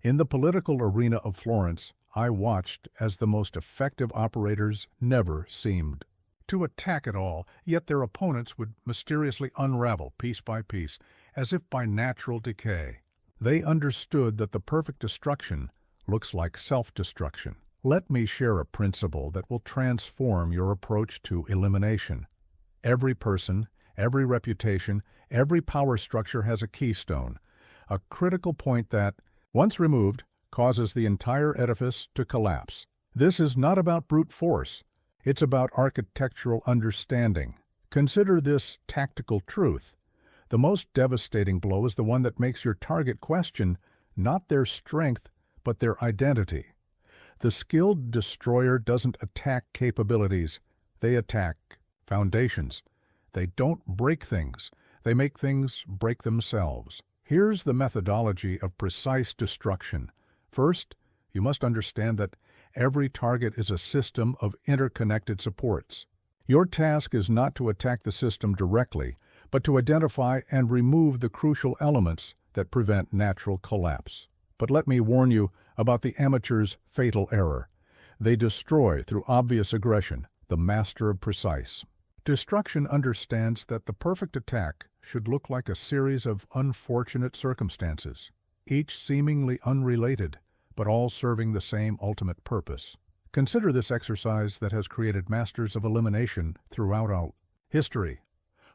In the political arena of Florence, I watched as the most effective operators never seemed to attack at all, yet their opponents would mysteriously unravel piece by piece, as if by natural decay. They understood that the perfect destruction looks like self-destruction. Let me share a principle that will transform your approach to elimination. Every person, every reputation, every power structure has a keystone, a critical point that, once removed, causes the entire edifice to collapse. This is not about brute force. It's about architectural understanding. Consider this tactical truth. The most devastating blow is the one that makes your target question not their strength, but their identity. The skilled destroyer doesn't attack capabilities. They attack foundations. They don't break things. They make things break themselves. Here's the methodology of precise destruction. First, you must understand that every target is a system of interconnected supports. Your task is not to attack the system directly, but to identify and remove the crucial elements that prevent natural collapse. But let me warn you about the amateur's fatal error. They destroy through obvious aggression, the master of precise. Destruction understands that the perfect attack should look like a series of unfortunate circumstances, each seemingly unrelated, but all serving the same ultimate purpose. Consider this exercise that has created masters of elimination throughout our history.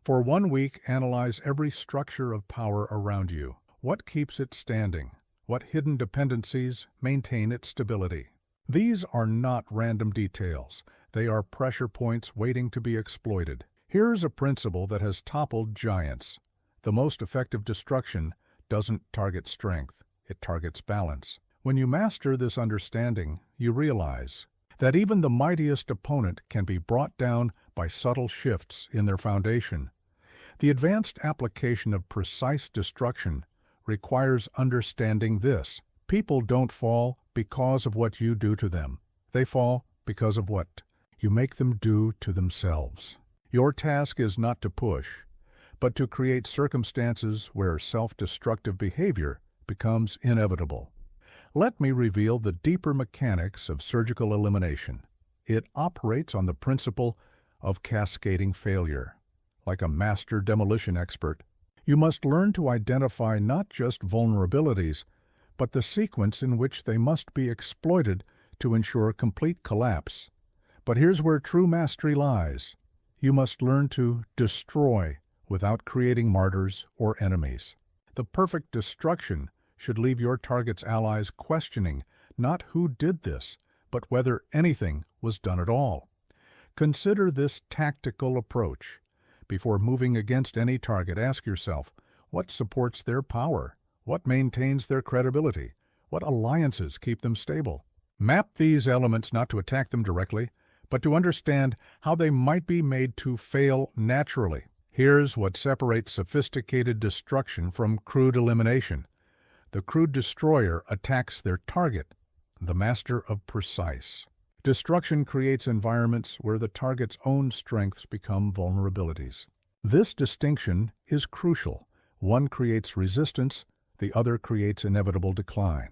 For 1 week, analyze every structure of power around you. What keeps it standing? What hidden dependencies maintain its stability? These are not random details. They are pressure points waiting to be exploited. Here's a principle that has toppled giants. The most effective destruction doesn't target strength, it targets balance. When you master this understanding, you realize that even the mightiest opponent can be brought down by subtle shifts in their foundation. The advanced application of precise destruction requires understanding this. People don't fall because of what you do to them. They fall because of what you make them do to themselves. Your task is not to push, but to create circumstances where self-destructive behavior becomes inevitable. Let me reveal the deeper mechanics of surgical elimination. It operates on the principle of cascading failure. Like a master demolition expert, you must learn to identify not just vulnerabilities, but the sequence in which they must be exploited to ensure complete collapse. But here's where true mastery lies. You must learn to destroy without creating martyrs or enemies. The perfect destruction should leave your target's allies questioning not who did this, but whether anything was done at all. Consider this tactical approach. Before moving against any target, ask yourself, what supports their power? What maintains their credibility? What alliances keep them stable? Map these elements not to attack them directly, but to understand how they might be made to fail naturally. Here's what separates sophisticated destruction from crude elimination. The crude destroyer attacks their target, the master of precise. Destruction creates environments where the target's own strengths become vulnerabilities. This distinction is crucial. One creates resistance, the other creates inevitable decline.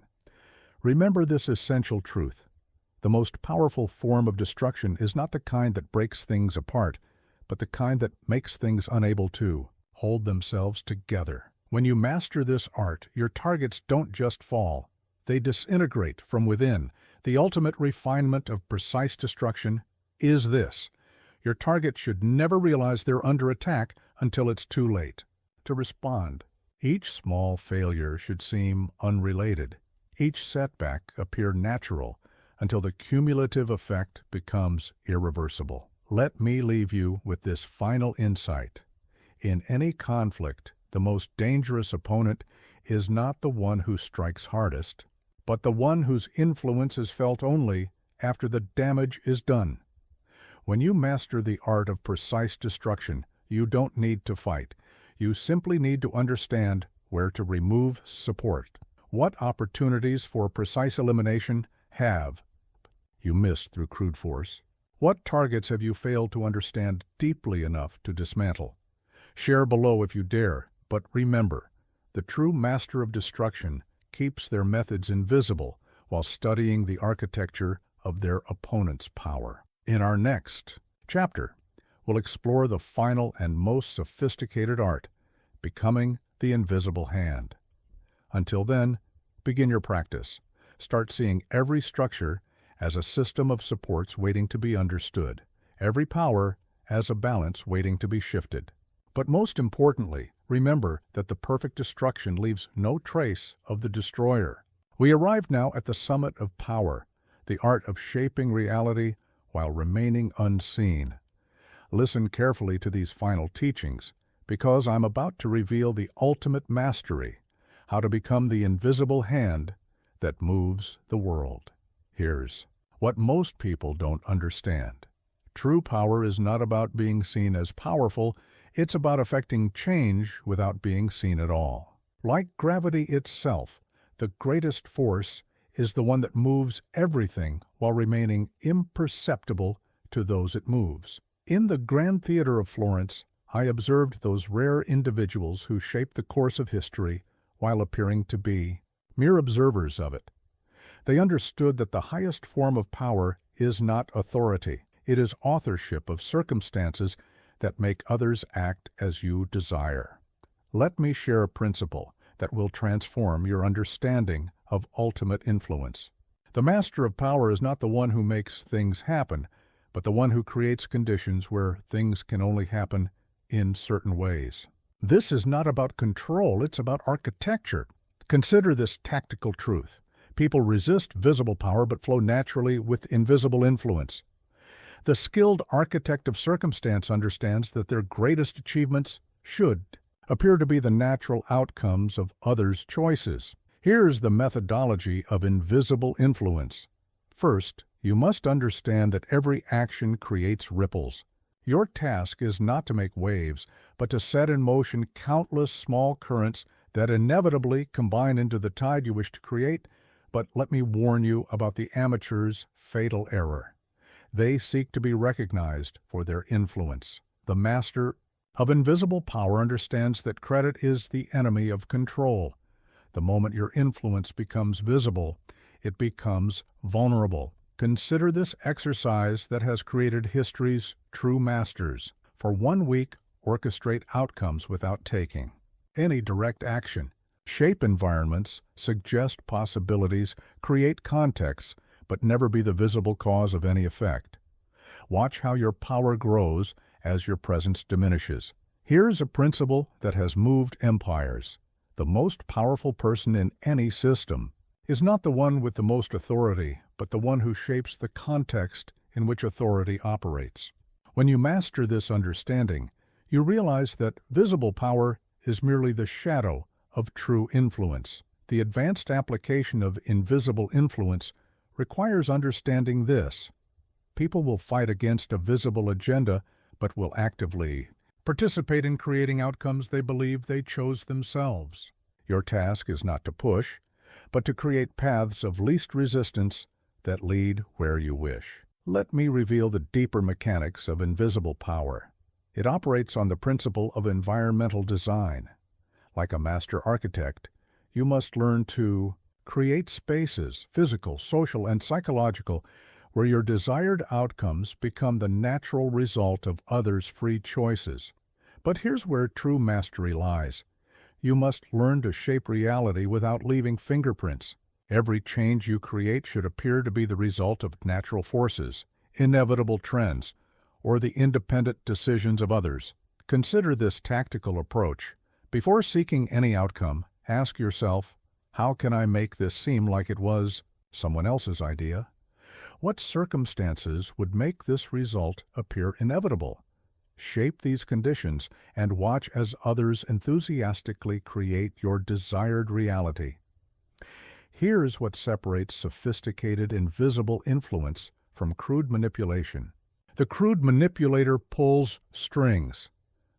Remember this essential truth. The most powerful form of destruction is not the kind that breaks things apart, but the kind that makes things unable to hold themselves together. When you master this art, your targets don't just fall, they disintegrate from within. The ultimate refinement of precise destruction is this. Your target should never realize they're under attack until it's too late to respond. Each small failure should seem unrelated. Each setback appear natural until the cumulative effect becomes irreversible. Let me leave you with this final insight. In any conflict, the most dangerous opponent is not the one who strikes hardest, but the one whose influence is felt only after the damage is done. When you master the art of precise destruction, you don't need to fight. You simply need to understand where to remove support. What opportunities for precise elimination have you missed through crude force? What targets have you failed to understand deeply enough to dismantle? Share below if you dare, but remember, the true master of destruction keeps their methods invisible while studying the architecture of their opponent's power. In our next chapter, we'll explore the final and most sophisticated art, becoming the invisible hand. Until then, begin your practice. Start seeing every structure as a system of supports waiting to be understood, every power as a balance waiting to be shifted. But most importantly, remember that the perfect destruction leaves no trace of the destroyer. We arrive now at the summit of power, the art of shaping reality while remaining unseen. Listen carefully to these final teachings, because I'm about to reveal the ultimate mastery, how to become the invisible hand that moves the world. Here's what most people don't understand. True power is not about being seen as powerful, it's about affecting change without being seen at all. Like gravity itself, the greatest force is the one that moves everything while remaining imperceptible to those it moves. In the Grand Theater of Florence, I observed those rare individuals who shaped the course of history while appearing to be mere observers of it. They understood that the highest form of power is not authority. It is authorship of circumstances that make others act as you desire. Let me share a principle that will transform your understanding of ultimate influence. The master of power is not the one who makes things happen, but the one who creates conditions where things can only happen in certain ways. This is not about control, it's about architecture. Consider this tactical truth. People resist visible power but flow naturally with invisible influence. The skilled architect of circumstance understands that their greatest achievements should appear to be the natural outcomes of others' choices. Here's the methodology of invisible influence. First, you must understand that every action creates ripples. Your task is not to make waves, but to set in motion countless small currents that inevitably combine into the tide you wish to create. But let me warn you about the amateur's fatal error. They seek to be recognized for their influence. The master of invisible power understands that credit is the enemy of control. The moment your influence becomes visible, it becomes vulnerable. Consider this exercise that has created history's true masters. For 1 week, orchestrate outcomes without taking any direct action. Shape environments, suggest possibilities, create contexts, but never be the visible cause of any effect. Watch how your power grows as your presence diminishes. Here's a principle that has moved empires. The most powerful person in any system is not the one with the most authority, but the one who shapes the context in which authority operates. When you master this understanding, you realize that visible power is merely the shadow of true influence. The advanced application of invisible influence requires understanding this. People will fight against a visible agenda, but will actively participate in creating outcomes they believe they chose themselves. Your task is not to push, but to create paths of least resistance that lead where you wish. Let me reveal the deeper mechanics of invisible power. It operates on the principle of environmental design. Like a master architect, you must learn to create spaces, physical, social, and psychological, where your desired outcomes become the natural result of others' free choices. But here's where true mastery lies. You must learn to shape reality without leaving fingerprints. Every change you create should appear to be the result of natural forces, inevitable trends, or the independent decisions of others. Consider this tactical approach. Before seeking any outcome, ask yourself, how can I make this seem like it was someone else's idea? What circumstances would make this result appear inevitable? Shape these conditions and watch as others enthusiastically create your desired reality. Here's what separates sophisticated invisible influence from crude manipulation. The crude manipulator pulls strings.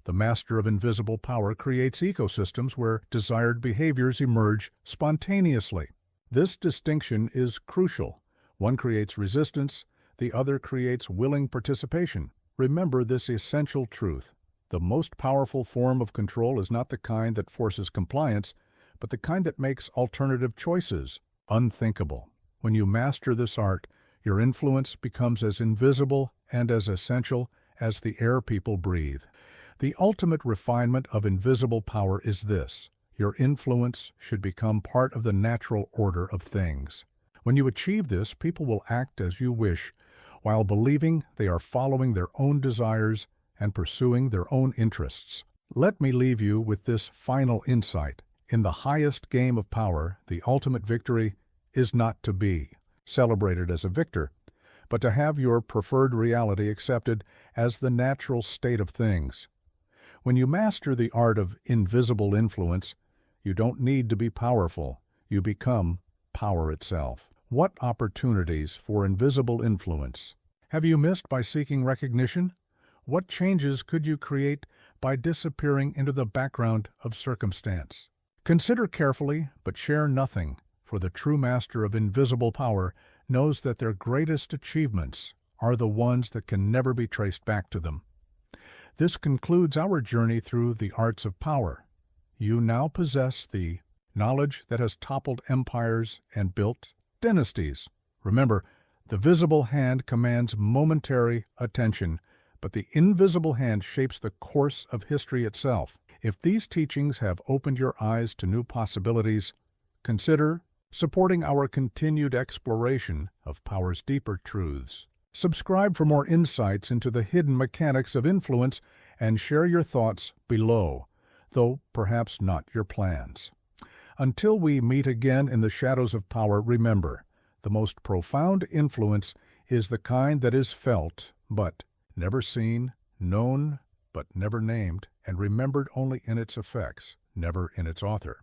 The master of invisible power creates ecosystems where desired behaviors emerge spontaneously. This distinction is crucial. One creates resistance, the other creates willing participation. Remember this essential truth. The most powerful form of control is not the kind that forces compliance, but the kind that makes alternative choices unthinkable. When you master this art, your influence becomes as invisible and as essential as the air people breathe. The ultimate refinement of invisible power is this: your influence should become part of the natural order of things. When you achieve this, people will act as you wish, while believing they are following their own desires and pursuing their own interests. Let me leave you with this final insight. In the highest game of power, the ultimate victory is not to be celebrated as a victor, but to have your preferred reality accepted as the natural state of things. When you master the art of invisible influence, you don't need to be powerful. You become power itself. What opportunities for invisible influence have you missed by seeking recognition? What changes could you create by disappearing into the background of circumstance? Consider carefully, but share nothing, for the true master of invisible power knows that their greatest achievements are the ones that can never be traced back to them. This concludes our journey through the arts of power. You now possess the knowledge that has toppled empires and built dynasties. Remember, the visible hand commands momentary attention, but the invisible hand shapes the course of history itself. If these teachings have opened your eyes to new possibilities, consider supporting our continued exploration of power's deeper truths. Subscribe for more insights into the hidden mechanics of influence and share your thoughts below. though perhaps not your plans. Until we meet again in the shadows of power, remember, the most profound influence is the kind that is felt, but never seen, known, but never named, and remembered only in its effects, never in its author.